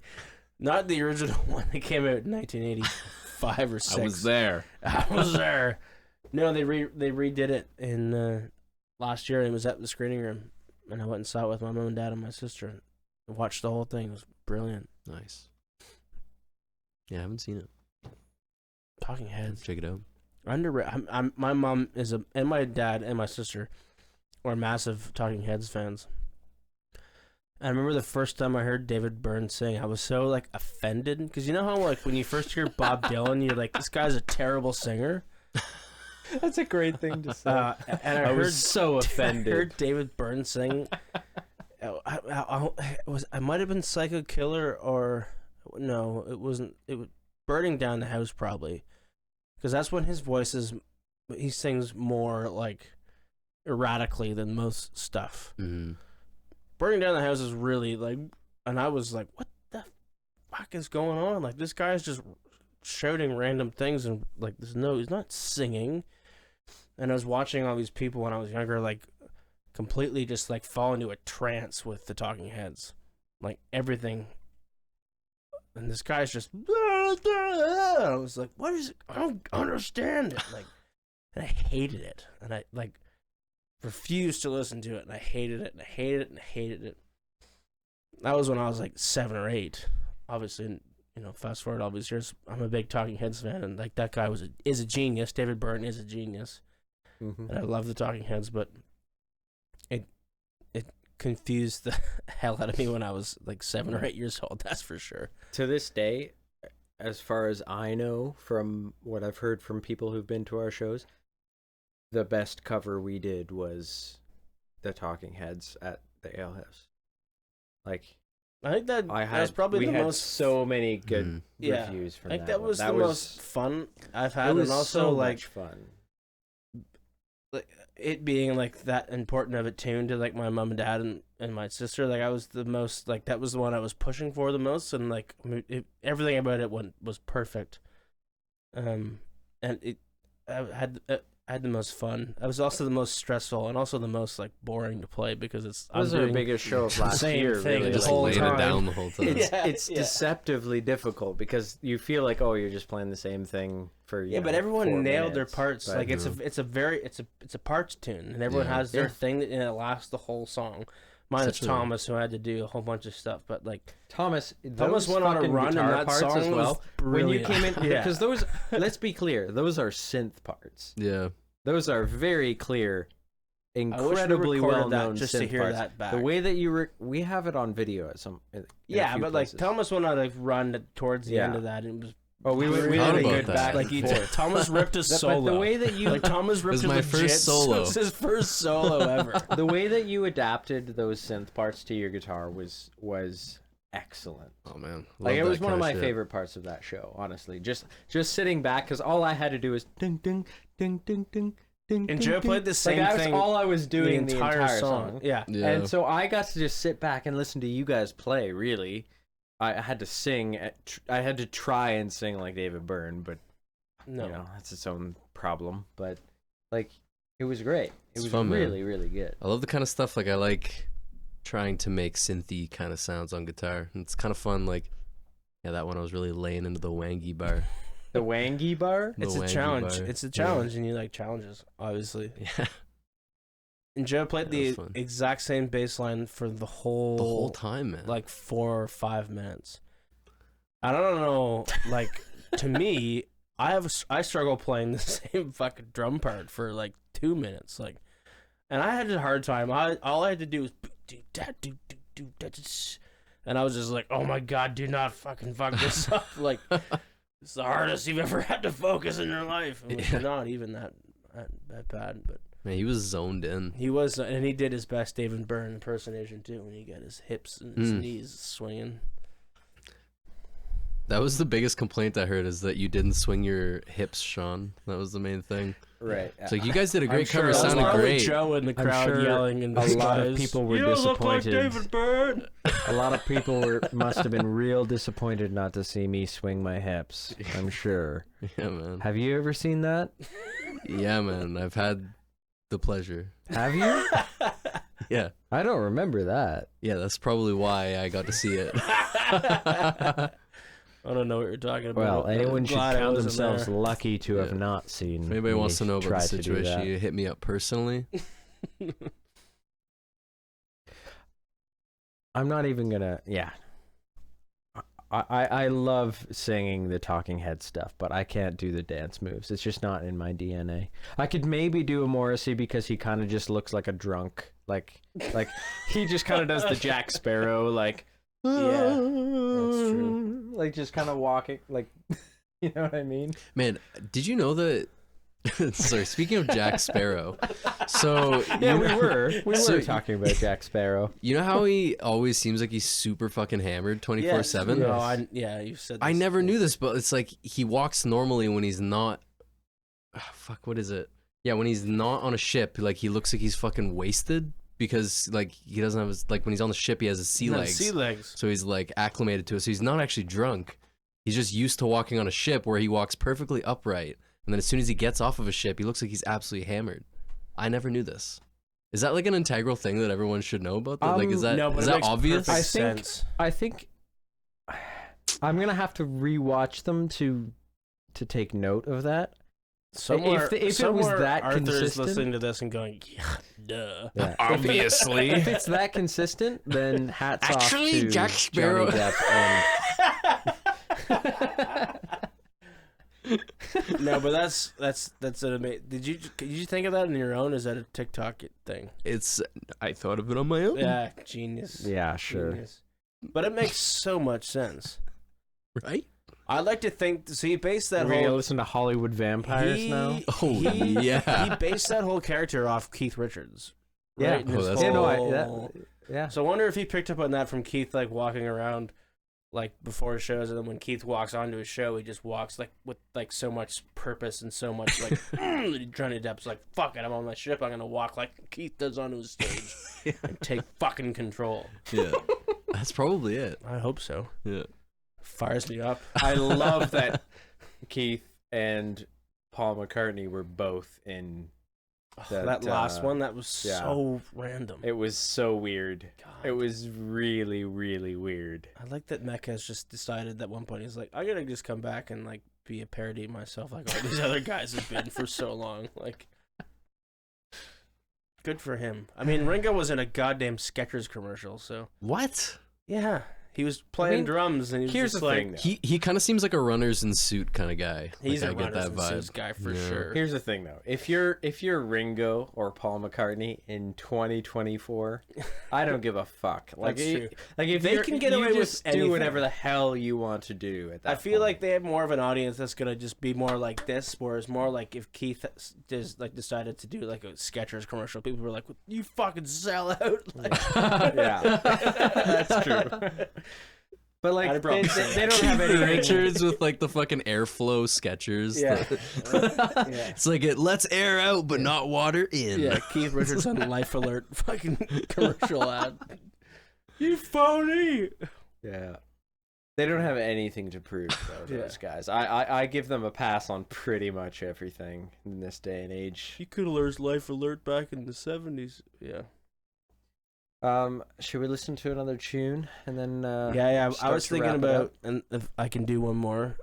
Not the original one that came out in 1985 or 6. I was there. I was there. No, they redid it in last year. And it was at the screening room, and I went and saw it with my mom and dad and my sister. I watched the whole thing. It was brilliant. Nice. Yeah, I haven't seen it. Talking Heads. Check it out. My mom and my dad and my sister are massive Talking Heads fans. I remember the first time I heard David Byrne sing, I was so like offended because you know how like when you first hear Bob Dylan, you're like, this guy's a terrible singer. That's a great thing to say. And I was so offended. I heard David Byrne sing. I might have been Psycho Killer or no, it wasn't. It was Burning Down the House probably, because that's when his voice is. He sings more like erratically than most stuff. Mm-hmm. Burning Down the House is really like, and I was like, what the fuck is going on? Like this guy's just shouting random things and like he's not singing. And I was watching all these people when I was younger, like completely just like fall into a trance with the Talking Heads, like everything. And this guy's just, I was like, what is it? I don't understand it. Like, and I hated it. And I like refused to listen to it. And I hated it. And I hated it. And I hated it. That was when I was like 7 or 8. Obviously, you know, fast forward all these years, I'm a big Talking Heads fan. And like that guy is a genius. David Byrne is a genius. Mm-hmm. And I love the Talking Heads, but it confused the hell out of me when I was like 7 or 8 years old. That's for sure. To this day, as far as I know from what I've heard from people who've been to our shows, the best cover we did was the Talking Heads at the Ale House. Like, I think that was probably we the had most. so many good Yeah. reviews from I think that that one. was the most fun I've had, It was and also so like much fun. it being like that important of a tune to like my mom and dad and my sister. Like I was the most like that was the one I was pushing for the most, and like everything about it was perfect. And I had the most fun. I was also the most stressful and also the most like boring to play because it's That was our biggest show of last same year. thing Really. the Just whole laying time. it down the whole time. It's deceptively difficult because you feel like, oh, you're just playing the same thing for but everyone 4 nailed their minutes. parts. But like it's a parts tune, and everyone Yeah. has their thing, and it lasts the whole song. Minus Such a- Thomas, who had to do a whole bunch of stuff, but like Thomas Thomas those went on a fucking run, and guitar that parts song as well. was When you brilliant. came in, Yeah. because those, let's be clear, those are synth parts. Yeah. Those are very clear, I wish we incredibly recorded well-known that just synth to hear parts. that back. The way that we have it on video at some. In a Yeah, few but places. like Thomas went on a run towards the end Yeah. of that, and it was Oh, we really did a about good that. back like and you forth. Thomas ripped a solo. But the way that you like Thomas ripped was a my legit first solo. It was his first solo ever. the way that you adapted those synth parts to your guitar was excellent. Oh man. Like Love it was that one of kinda my shit. favorite parts of that show, honestly. Just sitting back because all I had to do was ding ding ding ding ding ding. And ding, Joe ding. played the same like, that's thing all I was the doing entire song. Yeah. Yeah. And so I got to just sit back and listen to you guys play. Really, I had to sing. I had to try and sing like David Byrne, but No. you know that's its own problem. But like, it was great. It It's was fun, man. really, really good. I love the kind of stuff like I like trying to make synthy kind of sounds on guitar. And it's kind of fun. Like, yeah, that one I was really laying into the wangy bar. The wangy bar. The It's a wangy challenge. bar. It's a challenge, and you like challenges, obviously. Yeah. And Joe played That the was fun. exact same bass line for the whole The whole time, man. like 4 or 5 minutes. I don't know. Like to me, I struggle playing the same fucking drum part for like 2 minutes. Like, And I had a hard time. All I had to do was and I was just like, oh my god, do not fucking fuck this up. Like, it's the hardest you've ever had to focus in your life. It was not even that bad, but Man, he was zoned in. he was, and he did his best David Byrne impersonation too when he got his hips and his knees swinging. That was the biggest complaint I heard, is that you didn't swing your hips, Sean. That was the main thing. Right. It's like, you guys did a great cover. sure It that was sounded Probably great. Joe in the crowd sure yelling, and a lot of people were you look like disappointed. David Byrne. A lot of people must have been real disappointed not to see me swing my hips. I'm sure. Yeah, man. Have you ever seen that? Yeah, man. I've had the pleasure. Have you? Yeah. I don't remember that. Yeah, that's probably why I got to see it. I don't know what you're talking about. Well, anyone should Glad I count wasn't themselves there. lucky to have Yeah. not seen. If anybody me wants to know about try the to do situation, that. you hit me up personally. I'm not even gonna. Yeah. I love singing the Talking Head stuff, but I can't do the dance moves. It's just not in my DNA. I could maybe do a Morrissey because he kind of just looks like a drunk. Like he just kind of does the Jack Sparrow, like, Yeah, that's true. like just kind of walking, like, you know what I mean? Man, did you know that? Sorry, speaking of Jack Sparrow, so Yeah, you we know- were So- talking about Jack Sparrow. You know how he always seems like he's super fucking hammered 24/7? No, you said. I this. never knew this, but it's like he walks normally when he's not. Fuck, what is it? Yeah, when he's not on a ship, like he looks like he's fucking wasted because like he doesn't have his, like when he's on the ship he has his sea No, legs. Sea legs. So he's like acclimated to it. So he's not actually drunk. He's just used to walking on a ship where he walks perfectly upright. And then as soon as he gets off of a ship, he looks like he's absolutely hammered. I never knew this. Is that like an integral thing that everyone should know about? That? Like, is that no, but is it that makes obvious? perfect I think- sense. I think I'm gonna have to rewatch them to take note of that. Somewhere, if it was somewhere that Arthur's consistent- listening to this and going, yeah, duh. Yeah. Obviously. If it's that consistent, then hats off Actually, to Jack Sparrow- Johnny Depp and No, but that's an amazing. Did you think of that on your own? Is that a TikTok thing? I thought of it on my own. Yeah, genius. yeah, sure. Genius. But it makes so much sense. Right? I like to think. So he based that We're gonna whole. listen to Hollywood vampires now. Oh, yeah. He based that whole character off Keith Richards. Yeah. Right? And Oh, his that's Yeah, no, whole- yeah. So I wonder if he picked up on that from Keith, like walking around, like before shows, and then when Keith walks onto his show, he just walks like with like so much purpose and so much like Johnny Depp's like, fuck it, I'm on my ship, I'm gonna walk like Keith does onto his stage and take fucking control. Yeah. That's probably it. I hope so. Yeah. Fires me up. I love that Keith and Paul McCartney were both in. That last one, that was yeah. so random. It was so weird. God. It was really, really weird. I like that Mecca has just decided at one point he's like, I gotta just come back and like be a parody of myself like all these other guys have been for so long. Like, good for him. I mean, Ringo was in a goddamn Skechers commercial, so What? yeah, he was playing drums and he was Here's just the like, thing, though. He kind of seems like a runners in suit kind of guy. he's like, a I get runners that and vibe. suits guy for Yeah. sure. Here's the thing, though. If you're Ringo or Paul McCartney in 2024, I don't give a fuck. Like, That's true. like if They you're- can get you away with just do anything. whatever the hell you want to do at that. I feel point. like they have more of an audience that's gonna just be more like this, whereas more like if Keith just like decided to do like a Skechers commercial, people were like, "You fucking sell out!" Like, yeah, that's true. But like I'd probably say they don't have any Richards with like the fucking airflow Skechers. Yeah. Yeah. It's like it lets air out but not water in. yeah, Keith Richards on Life Alert fucking commercial ad. You phony! Yeah. They don't have anything to prove, though, those guys. I give them a pass on pretty much everything in this day and age. He could have learned Life Alert back in the 70s. Yeah. Should we listen to another tune and then I start was to thinking wrap it about, up? and if I can do one more,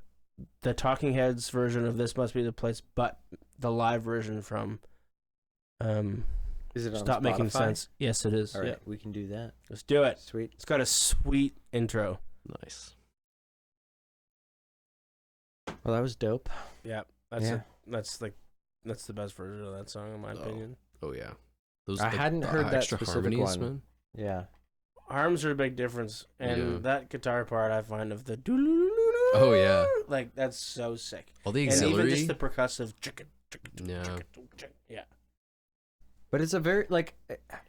the Talking Heads version of This Must Be the Place, but the live version from Is it on Stop Making Spotify? Sense. Yes, it is. All right, Yeah. we can do that. Let's do it. Sweet. It's got a sweet intro. Nice. Well, that was dope. Yeah. That's the best version of that song in my opinion. Oh yeah. Those I hadn't heard that extra specific harmonies, one. man. Yeah. Arms are a big difference, and Yeah. that guitar part I find of the Oh yeah, like that's so sick. all the And auxiliary. even just the percussive Yeah. yeah. But it's a very, like,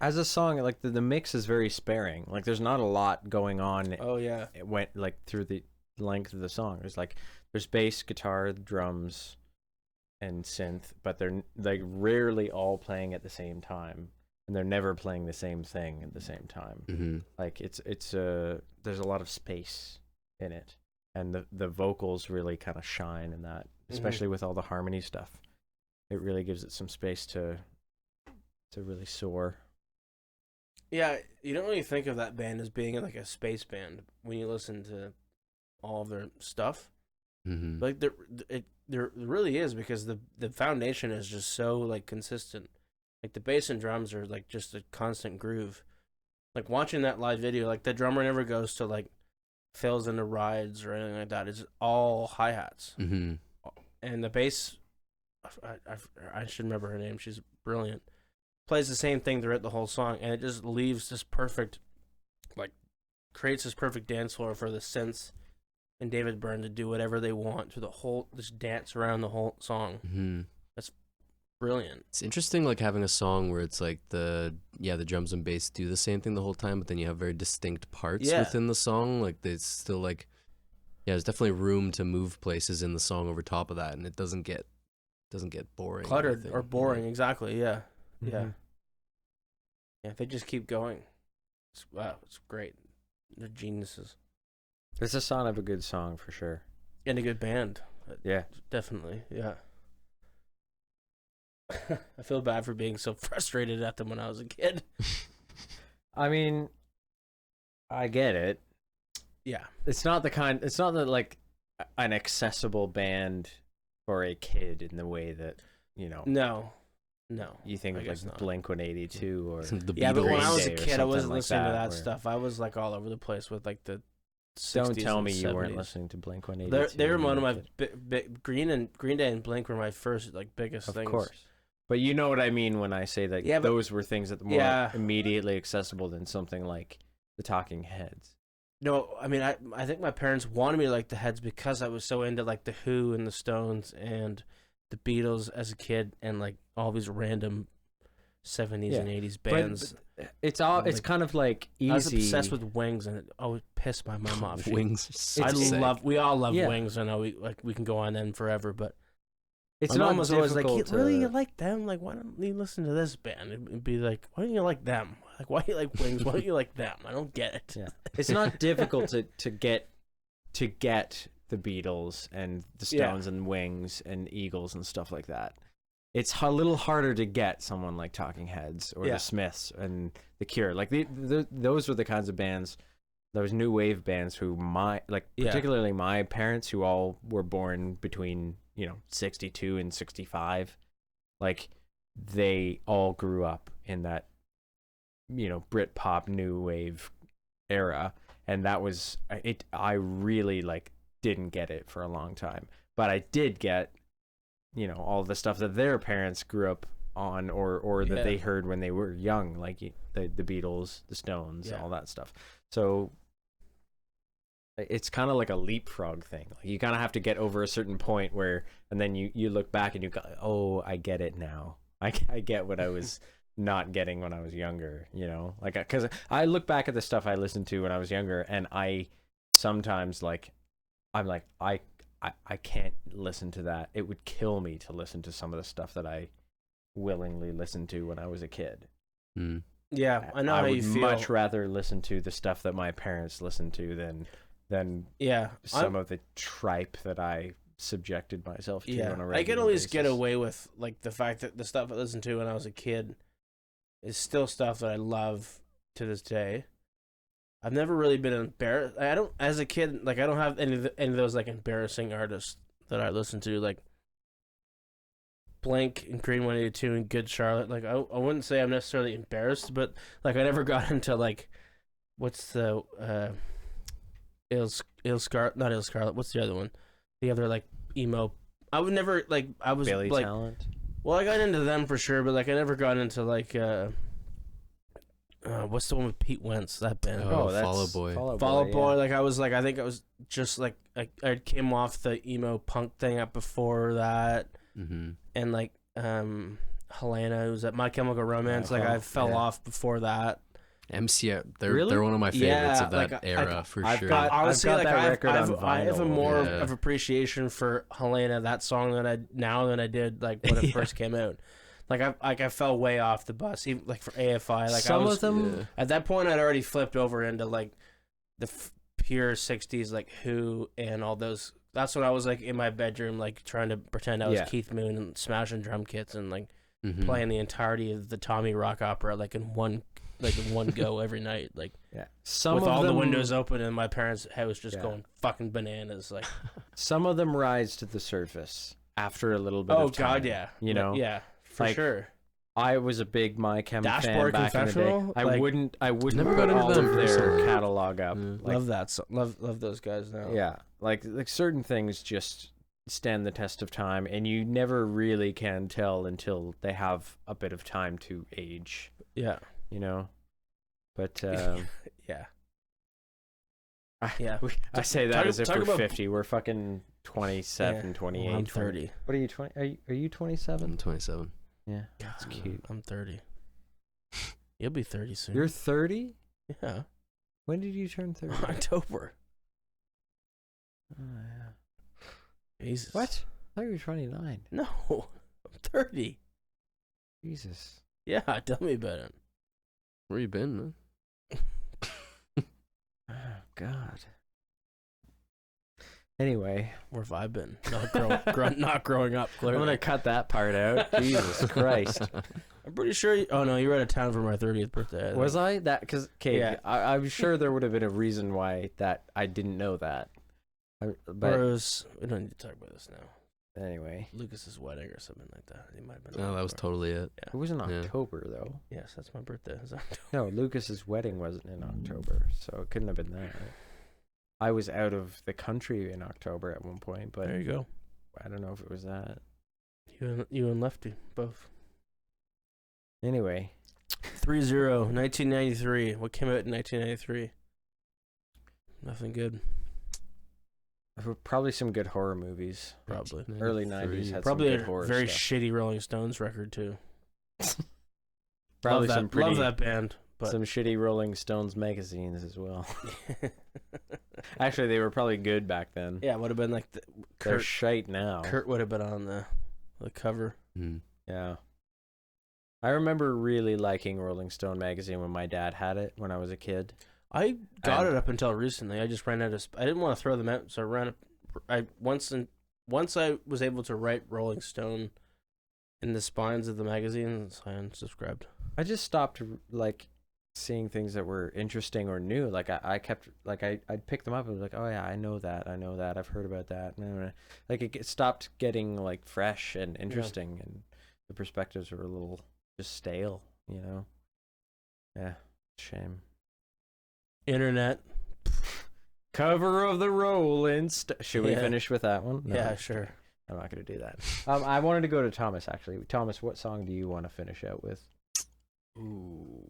as a song, like, the mix is very sparing. Like, there's not a lot going on. Oh yeah. It went, like, through the length of the song. There's bass, guitar, drums, and synth, but they're, like, rarely all playing at the same time. And they're never playing the same thing at the same time. Mm-hmm. Like, there's a lot of space in it. And the vocals really kind of shine in that, especially with all the harmony stuff. It really gives it some space to really soar. Yeah, you don't really think of that band as being like a space band when you listen to all of their stuff. Mm-hmm. Like there really is, because the foundation is just so like consistent. Like the bass and drums are like just a constant groove. Like watching that live video, like the drummer never goes to like fills into rides or anything like that. It's all hi-hats. Mm-hmm. And the bass, I should remember her name. She's brilliant. Plays the same thing throughout the whole song, and it just leaves this perfect, like, creates this perfect dance floor for the synths and David Byrne to do whatever they want to the whole, just dance around the whole song. Mm-hmm. That's brilliant. It's interesting, like having a song where it's like the drums and bass do the same thing the whole time, but then you have very distinct parts within the song. Like it's still like, there's definitely room to move places in the song over top of that, and it doesn't get boring, Cluttered or boring, exactly. Yeah, Mm-hmm. yeah. They just keep going. Wow, it's great. They're geniuses. It's a sign of a good song for sure. And a good band. Yeah. Definitely, yeah. I feel bad for being so frustrated at them when I was a kid. I mean, I get it. Yeah. It's not like an accessible band for a kid in the way that, you know. No. You think of like Blink-182 or The yeah, but when I was a Day or kid, I wasn't something like listening to that, that where- stuff. I was like all over the place with like the 60s. Don't tell and me you weren't 70s. listening to Blink-182. They were one of when my you were a kid. Green Day and Blink were my first like biggest Of things. course. But you know what I mean when I say that those were things that were more immediately accessible than something like the Talking Heads. No, I mean I think my parents wanted me to like the Heads because I was so into like the Who and the Stones and the Beatles as a kid, and like all these random 70s and 80s bands. But it's kind of like easy. I was obsessed with Wings, and it always pissed my mom off. Wings. So sick. We all love Wings. I know we can go on then forever, but It's my not mom was always like, difficult really, to- you like them? Like, why don't you listen to this band? It'd be like, why don't you like them? Like, why do you like Wings? Why don't you like them? I don't get it. Yeah. It's not difficult to get the Beatles and the Stones and Wings and Eagles and stuff like that. It's a little harder to get someone like Talking Heads or the Smiths and the Cure. Like those were the kinds of bands, those new wave bands who particularly my parents, who all were born between 62 and 65, like they all grew up in that Britpop new wave era, and that was it. I really didn't get it for a long time, but I did get all the stuff that their parents grew up on or that they heard when they were young, like the Beatles, the Stones, all that stuff. So it's kind of like a leapfrog thing. Like you kind of have to get over a certain point and then you look back and you go, oh, I get it now. I get what I was not getting when I was younger, because I look back at the stuff I listened to when I was younger, and I sometimes I'm like, I can't listen to that. It would kill me to listen to some of the stuff that I willingly listened to when I was a kid. Mm. Yeah, I know how you feel. I would much rather listen to the stuff that my parents listened to than some of the tripe that I subjected myself to on a regular I can always basis. get away with the fact that the stuff I listened to when I was a kid is still stuff that I love to this day. I've never really been embarrassed. I don't, as a kid, I don't have any of those embarrassing artists that I listen to, like Blink and Green 182 and Good Charlotte. I wouldn't say I'm necessarily embarrassed, but I never got into what's the Il Scarlet, not Il Scarlet. What's the other one? The other emo. I would never I was Billy Talent. Well, I got into them for sure, but I never got into what's the one with Pete Wentz? That band. Oh, that's Fall Out Boy. Fall Out Boy. yeah. Like I think I was just like I came off the emo punk thing up before that, Mm-hmm. and like Helena, who's at My Chemical Romance. Yeah, like I fell yeah. off before that. MCA, they're Really? they're one of my favorites Yeah, of that like, era for I've sure. got- Honestly, got like that I record on I have a vinyl. more Yeah. of appreciation for Helena, that song, than I did like when it Yeah. first came out. Like I fell way off the bus, even like for AFI. Like Some I was, of them. Yeah. at that point I'd already flipped over into like the pure '60s, like Who and all those. That's when I was like in my bedroom, like trying to pretend I was Yeah. Keith Moon and smashing drum kits and like Mhm. playing the entirety of the Tommy Rock opera like in one go every night, like Yeah. Some with of all them, the windows open and my parents' house just Yeah. going fucking bananas. Like, Some of them rise to the surface after a little bit oh of time. god, yeah, You know. yeah, for Like, sure. I was a big My Chem fan Dashboard back in the day. Confessional? I Like- wouldn't Never put got into all them of their personally. catalog up. Yeah. Like, Love that, love those guys now. yeah, like certain things just stand the test of time, and you never really can tell until they have a bit of time to age. yeah, You know. But yeah. I, Yeah. I say that Talk- as if talk we're about- 50. We're fucking 27, Yeah. 28. Well, I'm 20. 30. What are you 20? Are you 27? I'm 27. Yeah, that's cute. I'm 30. You'll be 30 soon. You're 30? yeah, When did you turn 30? October. Oh, yeah. Jesus. What? I thought you were 29. No, I'm 30. Jesus. Yeah, tell me about it. Where you been, man? Oh, God. Anyway, Where have I been? Not growing up. I'm Clearly. going to cut that part out. Jesus Christ. I'm pretty sure. Oh no, you were out of town for my 30th birthday. Was I? That because okay, Yeah. I'm sure there would have been a reason why that I didn't know that. But we don't need to talk about this now. anyway, Lucas's wedding or something like that. He might have been. Oh, that was totally it. it was in Yeah. October though. Yes, that's my birthday. It's October. No, Lucas's wedding wasn't in October, so it couldn't have been that. I was out of the country in October at one point, but There you go. I don't know if it was that. You and Lefty both. Anyway, 3-0, 1993. What came out in 1993? Nothing good. probably some good horror movies. Probably. Early 90s had Probably some a good horror very stuff. shitty Rolling Stones record too. Probably love some that, pretty love that band, but some shitty Rolling Stones magazines as well. Actually, they were probably good back then. yeah, it would have been like They're shite now. Kurt would have been on the cover. Mm. Yeah. I remember really liking Rolling Stone magazine when my dad had it when I was a kid. I got And- it up until recently. I just ran out of. I didn't want to throw them out, so I ran. Once I was able to write Rolling Stone in the spines of the magazine, so I unsubscribed. I just stopped like seeing things that were interesting or new. Like I kept like I'd pick them up and be like, oh yeah, I know that, I've heard about that. Like it stopped getting like fresh and interesting, and the perspectives were a little just stale, you know. Yeah, shame. Internet. Cover of the Rolling Stone. Should we Yeah. finish with that one? No, Yeah, sure. I'm not going to do that. I wanted to go to Thomas, actually. Thomas, what song do you want to finish out with? Ooh.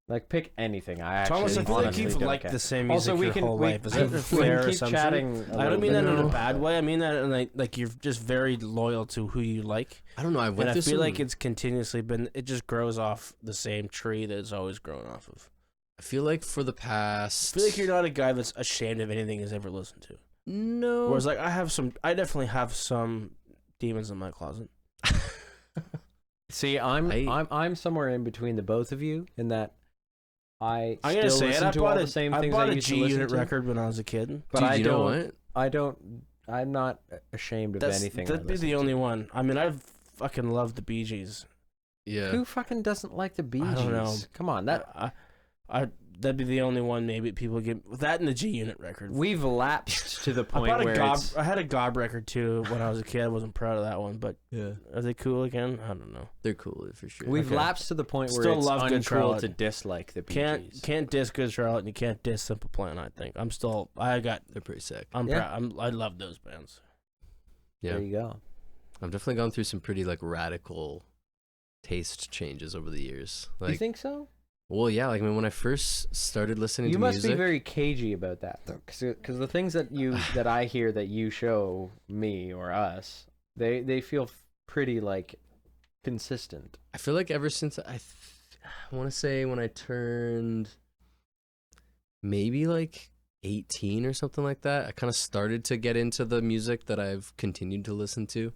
Like, pick anything. I actually Thomas, I feel like honestly you've don't liked care. the same music Also, we your can whole we, life. Is that a we fair can keep assumption? chatting. I don't mean that in a No. bad way. I mean that in like you're just very loyal to who you like. I don't know. I And went I through feel some, like it's continuously been. It just grows off the same tree that it's always grown off of. I feel like for the past. I feel like you're not a guy that's ashamed of anything he's ever listened to. No. Whereas like I definitely have some demons in my closet. See, I'm somewhere in between the both of you in that I'm still gonna say it. listen I to all bought the same I things bought I a used to G listen Unit to. record when I was a kid. But Dude, I you don't. know what? I'm not ashamed of anything. That'd be the only one. I mean, I fucking love the Bee Gees. Yeah. Who fucking doesn't like the Bee Gees? I don't know. Come on, that That'd be the only one. Maybe people get that and the G Unit record. we've lapsed to the I point bought where it's, I had a Gob record too when I was a kid. I wasn't proud of that one, but Yeah. are they cool again? I don't know. They're cool for sure. we've Okay. lapsed to the point where Still it's love Good uncool Charlotte. to dislike the Bee Gees. Can't diss Good Charlotte and you can't diss Simple Plan. I think They're pretty sick. I'm Yeah. proud. I love those bands. Yeah. There you go. I've definitely gone through some pretty like radical taste changes over the years. Like, You think so? well, yeah, like I mean, when I first started listening You to must music, be very cagey about that, though, because the things that I hear that you show me or us, they feel pretty like consistent. I feel like ever since I want to say when I turned maybe like 18 or something like that, I kind of started to get into the music that I've continued to listen to.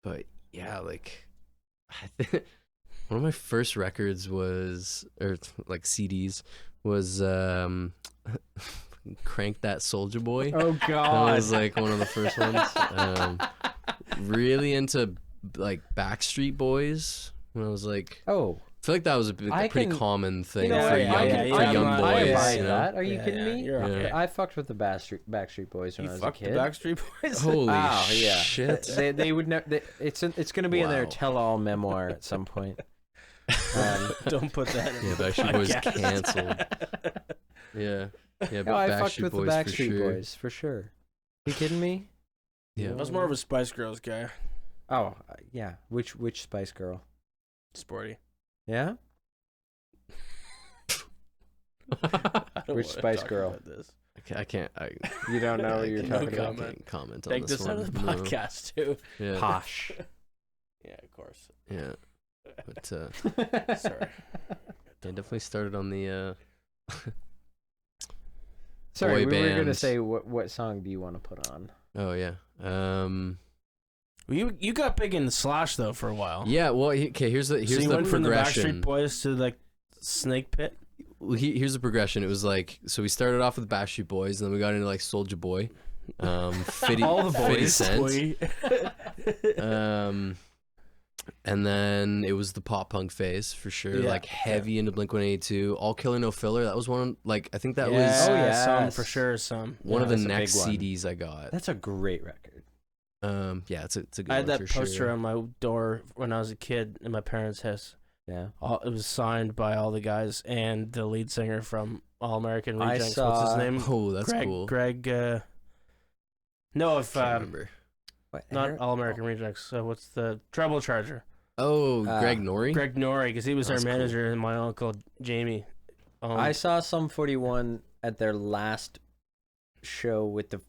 But yeah, like I think one of my first records was, or like CDs, was Crank That Soulja Boy. Oh That God! was like one of the first ones. Really into like Backstreet Boys when I was like, Oh, I feel like that was a pretty can- common thing you know for what? young I boys. buy You know? that. Are you Yeah, kidding yeah, me? you're okay. I fucked with the Backstreet Boys when You I was a fucked the kid. Backstreet Boys? Holy Oh yeah, shit! they would never. It's going to be in their Wow. tell-all memoir at some point. Don't put that in Yeah, the Backstreet Boys podcast. canceled. Yeah, yeah, but No, I Backstreet fucked with Boys the for Backstreet sure. Boys for sure. You kidding me? Yeah. I was more of a Spice Girls guy. Oh yeah. Which Spice Girl? Sporty. Yeah. I don't Which wanna Spice talk Girl? about this. I can't. You don't know what you're No talking about. comment. I can't comment on Take this one. out of the No. podcast too. Yeah, Posh. Yeah, of course. yeah, but Sorry. I definitely started on the Sorry, boy we were gonna bands. say what song do you want to put on? Oh yeah. Well, you got big in Slash though for a while. Yeah. Well, okay. Here's the so you went from the progression. Backstreet Boys to like Snake Pit. Well, here's the progression. It was like, so we started off with Backstreet Boys, and then we got into like Soulja Boy, 50, All the 50 boys. Cent, Boy. and then it was the pop punk phase for sure. Yeah, Like heavy into Blink-182, All Killer No Filler. That was one. Like I think that Yeah, was Oh, yeah. some for sure. Some. one of the that's a big next one. CDs I got. That's a great record. Yeah, it's a good I had one that for poster sure. on my door when I was a kid in my parents' house. Yeah. It was signed by all the guys and the lead singer from All American I Rejects. saw- What's his name? Oh, that's Greg, cool. Greg. No, if Can't remember. What, not Eric? All American Rejects. So what's the Treble Charger? Oh, Greg Norrie. Greg Norrie, because he was That's our cool. manager, and my uncle Jamie. I saw Sum 41 at their last show with the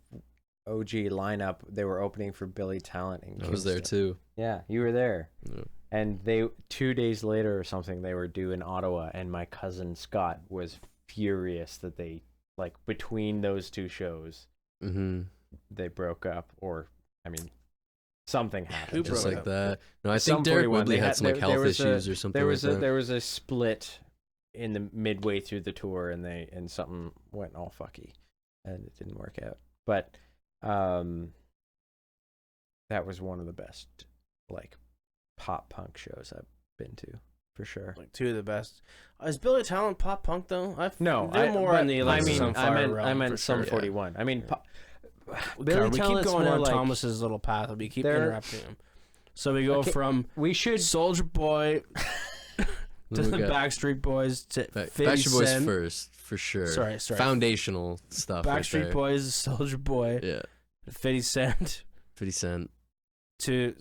OG lineup. They were opening for Billy Talent in I was there Kingston. too. Yeah, you were there. Yeah. And they 2 days later or something, they were due in Ottawa, and my cousin Scott was furious that they, like, between those two shows, Mm-hmm. they broke up, or I mean, something happened. Who Just broke like up? that. No, I Sum think Derek 41, Whibley they had had- some like there health was a- issues or something There was like a that. there was a split in the midway through the tour, and something went all fucky, and it didn't work out. But that was one of the best like pop punk shows I've been to for sure. like two of the best. Is Billy Talent pop punk though? No, they're more but in the like I mean, Some Fire realm, I meant for Sum sure. 41. I mean, We Billy keep Talent's going more down like, Thomas's little path, and we keep they're- interrupting him. So we go Okay, from we should Soldier Boy to Then the we got Backstreet Boys to 50 Backstreet Boys Cent. first, for sure. Sorry. Foundational stuff. right Backstreet there. Boys, Soldier Boy, Yeah. 50 Cent 50 Cent. to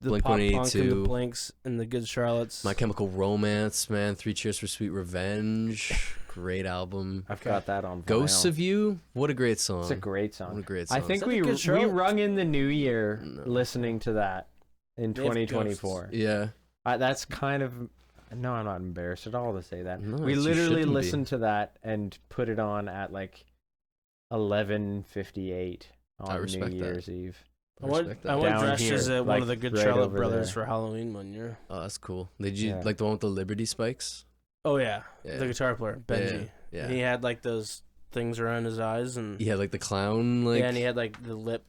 the pop punk and the Blink-182. Blinks and the Good Charlottes. My Chemical Romance, man. 3 Cheers for Sweet Revenge. Great album. I've got that on vinyl. Ghosts of You. What a great song. It's a great song. What a great song. I think that the we Good Charlotte? rung in the new year No. listening to that in They have 2024. Yeah. That's kind of no, I'm not embarrassed at all to say that. No, We you literally shouldn't be. listened to that and put it on at like 11:58 I on New respect that. Year's Eve. I went respect that. Down dressed here, as one like, of the Good right Charlotte over brothers there. for Halloween one year. Oh, that's cool. Did you Yeah. like the one with the Liberty spikes? Oh yeah, Yeah. the guitar player Benji. Yeah. He had like those things around his eyes, and Yeah, like the clown, like yeah, and he had like the lip,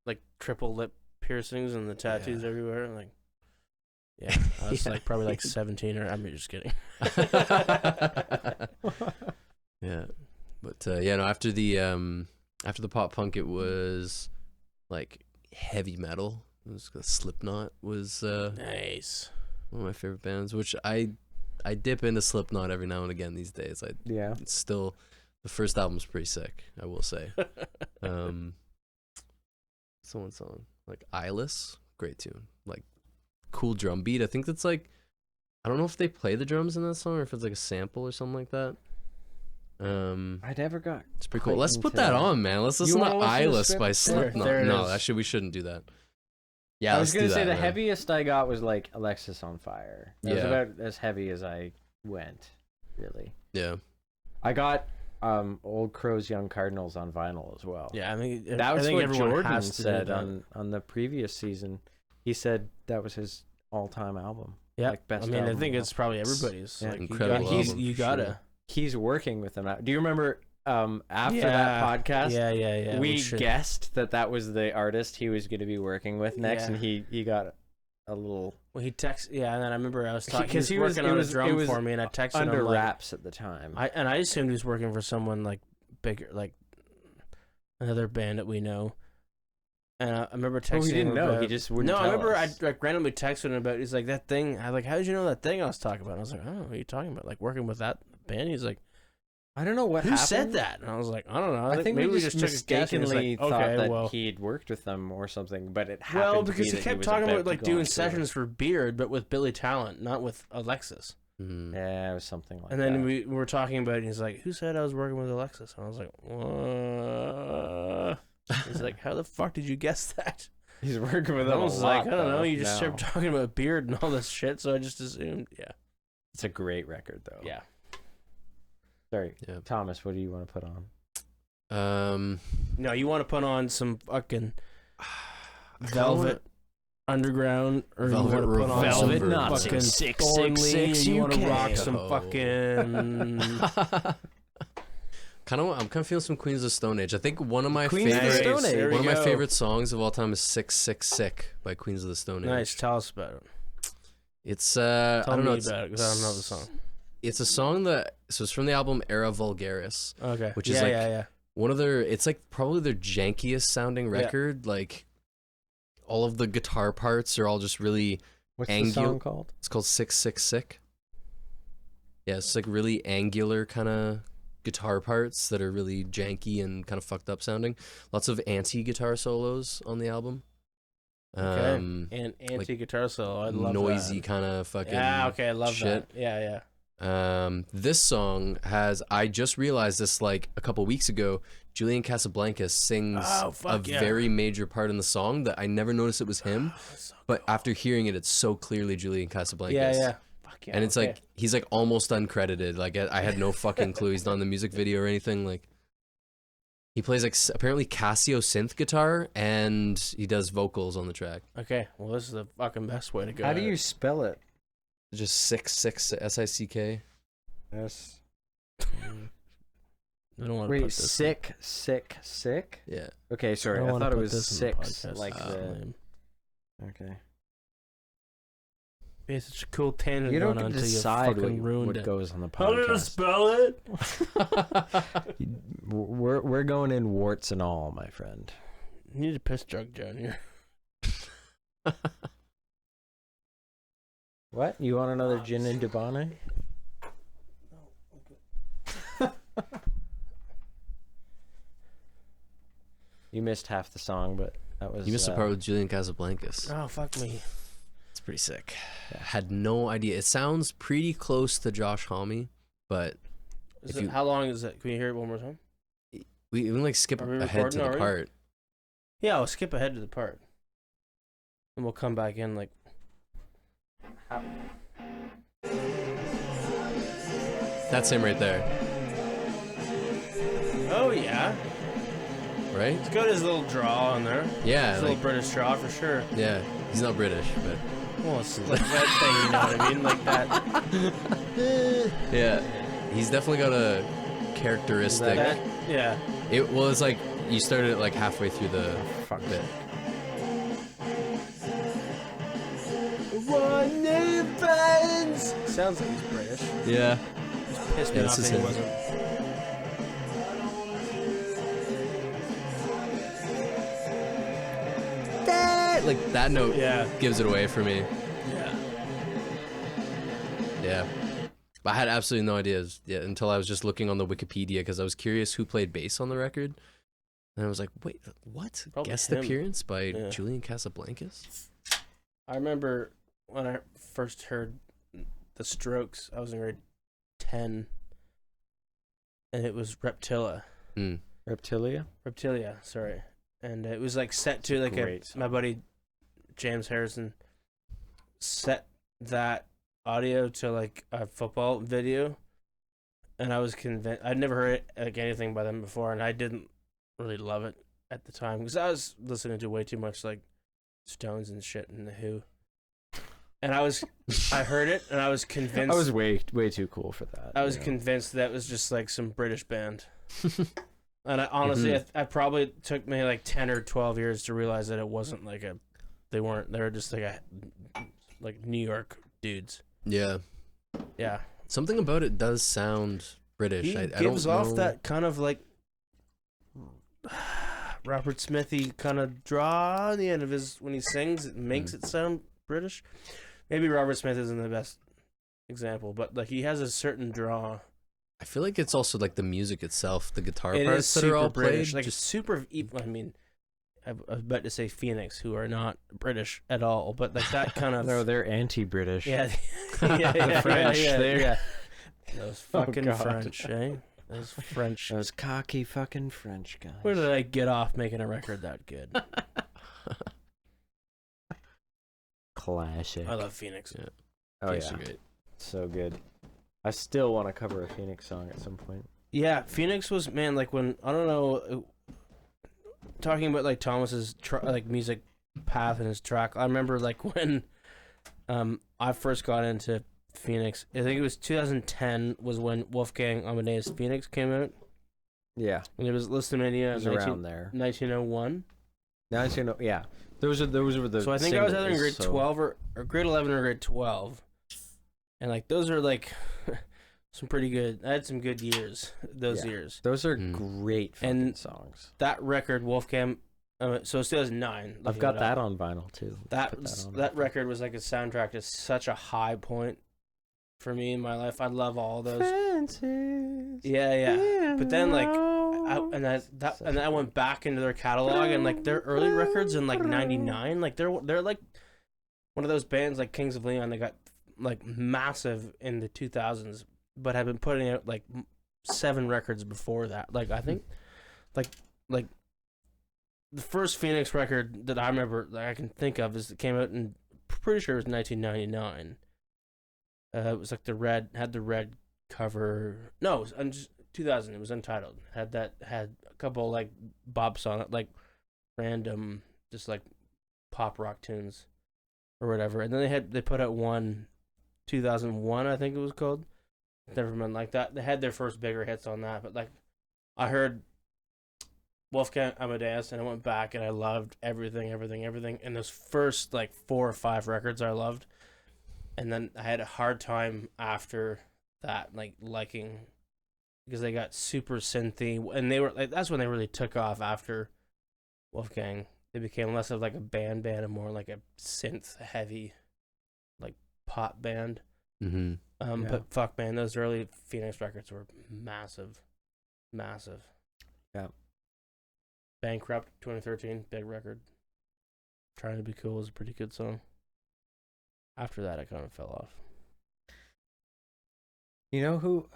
like triple lip piercings and the tattoos Yeah. everywhere. Like, yeah, I was Yeah. like probably like 17 or I'm just kidding. Yeah, but yeah, no. After the pop punk, it was like heavy metal. It was Slipknot was Nice. one of my favorite bands, which I dip into Slipknot every now and again these days. Yeah. It's still the first album's pretty sick, I will say. what's the one song? Like Eyeless, great tune. Like cool drum beat. I think that's like, I don't know if they play the drums in that song or if it's like a sample or something like that. I never got. It's pretty cool. Let's put into that that. on, man. Let's listen to wanna listen to Eyeless by Slipknot? Slipknot. There it No, is. actually, we shouldn't do that. Yeah, I let's was gonna do say that, the man. heaviest I got was like Alexis on Fire. That was Yeah. about as heavy as I went, really. Yeah. I got Old Crow's Young Cardinals on vinyl as well. Yeah, I mean, That I was think what everyone Jordan has to do said that. on the previous season. He said that was his all-time album. Yeah, like, best I mean, I album think of it's probably everybody's. Yeah. Like, Incredible album, you for gotta. sure. He's working with them. Do you remember after Yeah. that podcast? Yeah. we should. guessed that was the artist he was going to be working with next, Yeah. and he got a little Well, he texted. Yeah, and then I remember I was talking Because because he he was was- working it on was- a it drum was for me, and I texted under him like, wraps at the time. I assumed he was working for someone like bigger, like another band that we know. And I remember texting. we didn't him know. about- He just wouldn't No, I tell remember us. I like randomly texted him about. He's like that thing. I like, how did you know that thing I was talking about? And I was like, I don't know what are you talking about. Like working with that band. He's like, I don't know what who happened. said that? And I was like, I don't know. I think maybe we just took a guess. And he's mistakenly like, thought okay, that well, he'd worked with them or something, but it happened well, to because be he that kept was talking about about to like go doing on tour. sessions for Beard, but with Billy Talent, not with Alexis. Mhm. Yeah, it was something like And that. then we were talking about it, and he's like, who said I was working with Alexis? And I was like, what? He's like, how the fuck did you guess that? He's working with And them I a was lot, like, I don't know. though. You just No. kept talking about Beard and all this shit, so I just assumed, yeah. It's a great record, though. Yeah. Sorry, Yeah. Thomas, what do you want to put on? No, you want to put on some fucking I kinda Velvet Underground, or Velvet you want to put on Velvet some Nazi fucking 666 Thornley, or you want to UK. rock some Oh. fucking... I'm kind of feeling some Queens of the Stone Age. I think one of my Queens of the favorite Stone Age. There we one of my go. favorite songs of all time is 666 Sick by Queens of the Stone Age. Nice, tell us about it. It's Tell I don't know, me it's, about it, because I don't know the song. it's a song that it's from the album Era Vulgaris. Okay. Which is like- yeah. One of their it's like probably their jankiest sounding record. Like all of the guitar parts are all just really What's the Angular- song called? it's called 666. Yeah, it's like really angular kind of guitar parts that are really janky and kind of fucked up sounding. Lots of anti-guitar solos on the album. Okay. And anti-guitar solo, I love noisy that. kind of fucking Yeah, okay, I love shit. that. Yeah. This song has, I just realized this like a couple weeks ago, Julian Casablancas sings Oh, a fuck yeah. very major part in the song that I never noticed it was him, but after hearing it, it's so clearly Julian Casablancas. Yeah. Fuck yeah. And it's okay. like, he's like almost uncredited. Like I had no fucking clue he's not in the music video or anything. Like he plays like apparently Casio synth guitar and he does vocals on the track. Okay, well, this is the fucking best way to go. How do at you it. spell it? Just 666 SICK. S. I don't want to Wait, put this. sick. Yeah. Okay, sorry. don't I wanna thought it put was this in the 6, podcast. like Oh, the. man. Okay. It's such a cool tangent You don't going get on to until you decide fucking ruined what it. goes on the How did I podcast. spell it? We're going in warts and all, my friend. You need a piss jug down here. What? You want another gin and Dubonnet? You missed half the song, but that was. You missed the part with Julian Casablancas. Oh, fuck me. It's pretty sick. Had no idea. It sounds pretty close to Josh Homme, but Is If it, you- how long is it? Can you hear it one more time? we even like skip Are we ahead to recording the already? part. Yeah, I'll skip ahead to the part. And we'll come back in like... That's him right there, Oh, yeah. right? It's got his little draw on there. Yeah, His like, little British draw for sure. yeah. He's not British, but Well, it's like that thing, you know what I mean? Like that. yeah, he's definitely got a characteristic. that yeah. It's like you started it like halfway through the Fuck bit. Sounds like he's British. Yeah, Pissed me Yeah, off this is that he him. wasn't. like that note Yeah. gives it away for me. Yeah. Yeah. But I had absolutely no idea until I was just looking on the Wikipedia because I was curious who played bass on the record. And I was like, wait, what? Probably Guest him. appearance by Yeah. Julian Casablancas? I remember when I first heard the Strokes, I was in grade 10, and it was Reptilia, sorry. And it was like set to like Great my buddy James Harrison set that audio to like a football video, and I was convinced. I'd never heard like anything by them before, and I didn't really love it at the time because I was listening to way too much like Stones and shit and the Who. And I heard it, and I was convinced. I was way too cool for that. I was convinced that was just like some British band. And I honestly, I probably took me like 10 or 12 years to realize that it wasn't like they were just like New York dudes. Yeah. Yeah. Something about it does sound British. He I gives don't off know. that kind of like Robert Smithy kind of draw on the end of his, when he sings, it makes it sound British. Maybe Robert Smith isn't the best example, but like he has a certain draw. I feel like it's also like the music itself, the guitar It parts is that are super all British, played. like super. I mean, I was about to say Phoenix, who are not British at all, but like that kind of. No, they're anti-British. Yeah, yeah, French, yeah. Those fucking God. French, eh? Those French. Those cocky fucking French guys. Where did I get off making a record that good? Classic. I love Phoenix. Yeah. Oh Phoenix yeah, are great. so good. I still want to cover a Phoenix song at some point. Yeah, Phoenix was, man, like when, I don't know, talking about like Thomas's like music path and his track. I remember like when I first got into Phoenix. I think it was 2010 was when Wolfgang Amadeus Phoenix came out. Yeah, And it was Listomania it was around there. 1901. Yeah, those were the. So I think I was either in singles, grade so- 12 or grade 11 or grade 12. And like those are like some pretty good. I had some good years those Yeah. years. Those are Mm. great fucking And songs. That record, Wolfgang. So it's 2009. I've looking got it that up. on vinyl too. That Put on that record was like a soundtrack to such a high point for me in my life. I love all those. Yeah. But then like, I went back into their catalog and like their early records in like '99. Like they're like one of those bands like Kings of Leon that got like massive in the 2000s, but have been putting out like 7 records before that. Like I think, like the first Phoenix record that I remember that I can think of is that came out in, pretty sure it was 1999. It was like had the red cover. No, it was 2000. It was untitled. Had a couple like bops on it, like random, just like pop rock tunes or whatever. And then they put out one, 2001, I think it was called. Never mind, like that. They had their first bigger hits on that, but like I heard Wolfgang Amadeus and I went back and I loved everything. And those first like 4 or 5 records I loved. And then I had a hard time after that, like liking, because they got super synthy, and they were like, that's when they really took off after Wolfgang. They became less of like a band and more like a synth heavy, like pop band. Mm-hmm. Yeah. But fuck, man, those early Phoenix records were massive. Yeah. Bankrupt 2013, big record. Trying to Be Cool was a pretty good song. After that, I kind of fell off. You know who?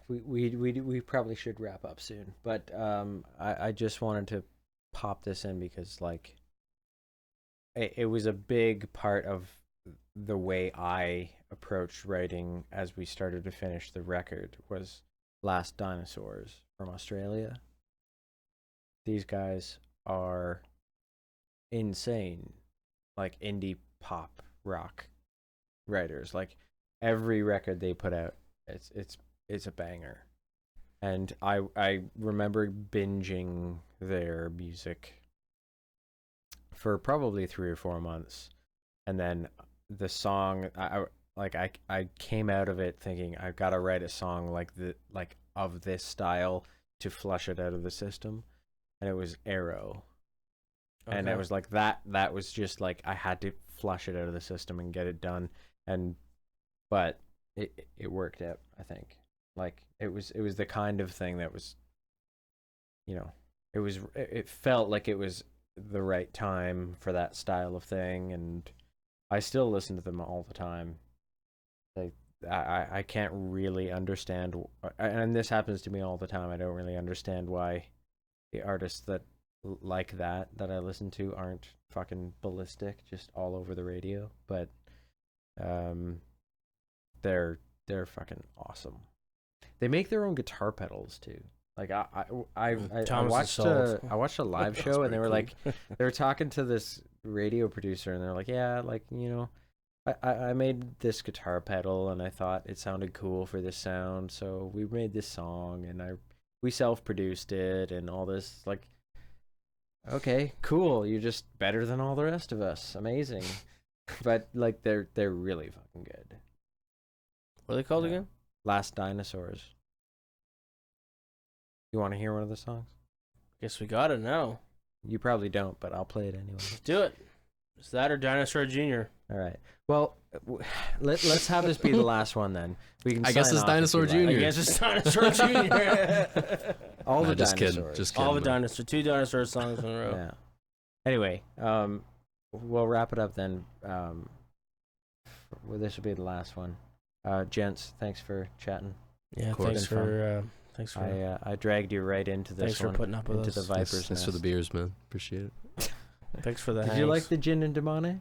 We probably should wrap up soon, but I just wanted to pop this in because like it was a big part of the way I approached writing as we started to finish the record was Last Dinosaurs from Australia. These guys are insane, like indie pop rock writers. Like every record they put out, it's a banger. And I remember binging their music for probably 3 or 4 months, and then the song I came out of it thinking I've got to write a song like of this style to flush it out of the system, and it was Arrow. And it was like that was just like I had to flush it out of the system and get it done, but it worked out, I think. Like it was the kind of thing that was, you know, it felt like it was the right time for that style of thing, and I still listen to them all the time. Like I can't really understand, and this happens to me all the time. I don't really understand why the artists that like that I listen to aren't fucking ballistic, just all over the radio. But they're fucking awesome. They make their own guitar pedals too. Like I watched a live show, and they were cool. like, they were talking to this radio producer, and they're like, yeah, like, you know, I made this guitar pedal, and I thought it sounded cool for this sound, so we made this song, and we self-produced it, and all this. Like, okay, cool, you're just better than all the rest of us, amazing. But like, they're really fucking good. What are they called again? Last Dinosaurs. You want to hear one of the songs? Guess we got it now. You probably don't, but I'll play it anyway. Let's do it. Is that or Dinosaur Jr.? All right. Well, let's have this be the last one then. We can. I guess it's Dinosaur Jr. I guess it's Dinosaur Jr. All the just dinosaurs. kidding. Just kidding. All the man. dinosaur, 2 dinosaur songs in a row. Yeah. Anyway, we'll wrap it up then. Well, this will be the last one. Gents, thanks for chatting. Yeah, course. thanks for I dragged you right into this thanks for one. putting up with into us. the Viper's Thanks for the Nest. beers, man. Appreciate it. Thanks for the Did you like the gin and demone?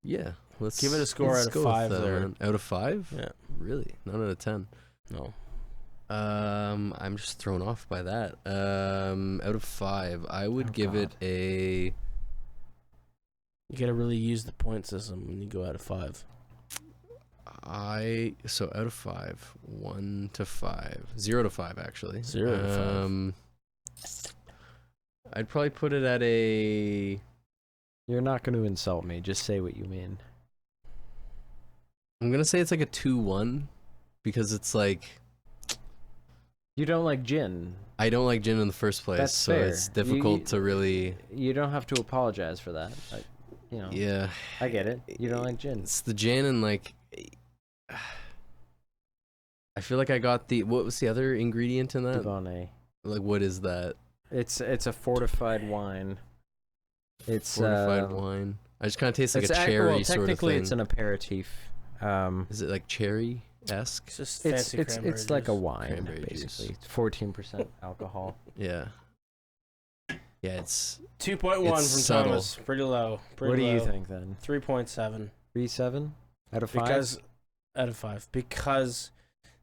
Yeah. Let's Give it a score let's out of go with 5 that, there. man. Out of 5? Yeah. Really? Not out of 10. No. I'm just thrown off by that. Out of 5, I would give it a. You gotta really use the point system when you go out of 5. So out of 5, 1 to 5, 0 to 5 actually. 0 to 5. I'd probably put it at a. You're not going to insult me. Just say what you mean. I'm gonna say it's like a 2-1 because it's like You don't like gin. I don't like gin in the first place, That's so fair. it's difficult to really. You don't have to apologize for that. You know. Yeah, I get it. You don't like gin. it's the gin and like. I feel like I got the. What was the other ingredient in that? Dubonnet. Like, what is that? It's a fortified wine. It's Fortified wine. I just kind of taste like a it's cherry well, sort of technically thing. it's an aperitif. Is it like cherry-esque? It's just It's fancy it's cranberry it's like a juice. wine Cranberry basically. juice. 14% alcohol. Yeah. Yeah, it's 2.1 It's from subtle. Thomas. Pretty low. What do you low. think then? 3.7. 3.7 out of 5. Because out of 5. Because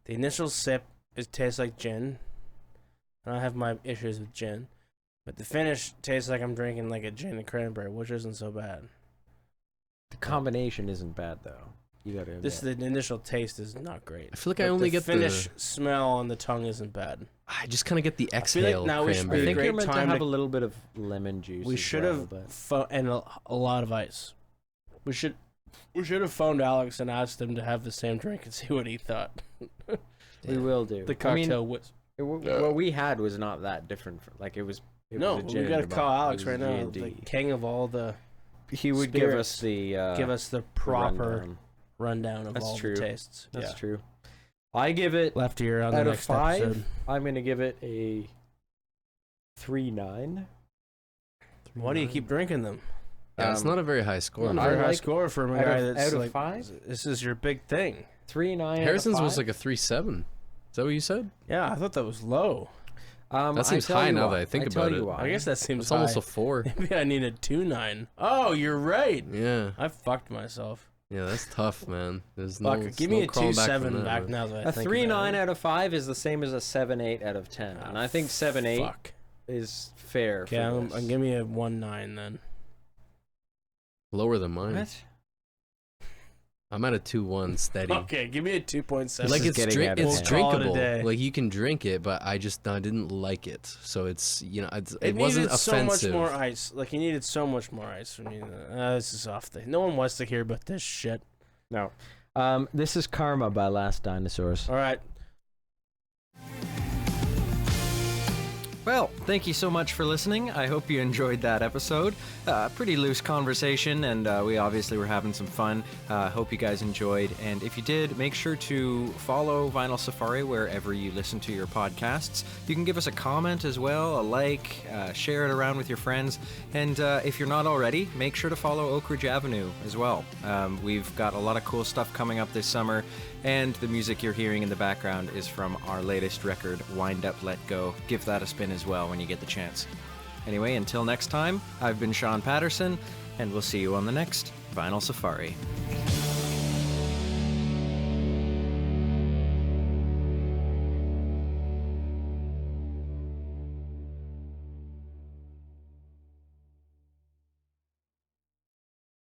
the initial sip tastes like gin. And I have my issues with gin. But the finish tastes like I'm drinking like a gin and cranberry, which isn't so bad. The combination isn't bad though. You got to admit. The initial taste is not great. I feel like But I only the get finish smell on the tongue isn't bad. I just kind of get the feel like exhale now we should be I cranberry. think great you're meant to time have to- a little bit of lemon juice. We as should well, have but- and a lot of ice. We should have phoned Alex and asked him to have the same drink and see what he thought. We will do. The cocktail was What we had was not that different. Like it was. It no. was a We gin gotta and call demone. Alex It was right now, G&D. the king of all the. He would give us spirits. the The proper rundown. rundown of That's all true. the tastes. That's Yeah. true. I give it Left ear on out the of next 5. episode. I'm gonna give it a 3.9. Why do you keep drinking them? Yeah, it's not a very high score. Not a I very high like- score for a out guy of- that's out of like 5? This is your big thing. 3.9. Harrison's was like a 3.7. Is that what you said? Yeah, I thought that was low. That seems high now that I think about it. I guess that seems It's almost high. a 4. Maybe I need a 2.9. Oh, you're right. Yeah. I fucked myself. Yeah, that's tough, man. There's Fuck no. it. Give no me a crawling 2.7 from back that, now that I A think 3.9 about it. out of 5 is the same as a 7.8 out of 10, and I think 7.8 Fuck. is fair. Okay, for this. give me a 1.9 then. Lower than mine. What? I'm at a 2-1 steady. Okay, give me a 2.7. Like is it's getting out of it's hand. We'll call it a drinkable. day. Like you can drink it, but I didn't like it. So it's it It wasn't needed so much offensive. more ice. Like, he needed so much more ice for me. This is off the. No one wants to hear about this shit. No. This is Karma by Last Dinosaurs. All right. Well, thank you so much for listening. I hope you enjoyed that episode. Pretty loose conversation, and we obviously were having some fun. Hope you guys enjoyed. And if you did, make sure to follow Vinyl Safari wherever you listen to your podcasts. You can give us a comment as well, a like, share it around with your friends. And if you're not already, make sure to follow Oakridge Avenue as well. We've got a lot of cool stuff coming up this summer, and the music you're hearing in the background is from our latest record, Wind Up, Let Go. Give that a spin as well when you get the chance. Anyway, until next time, I've been Sean Patterson, and we'll see you on the next Vinyl Safari.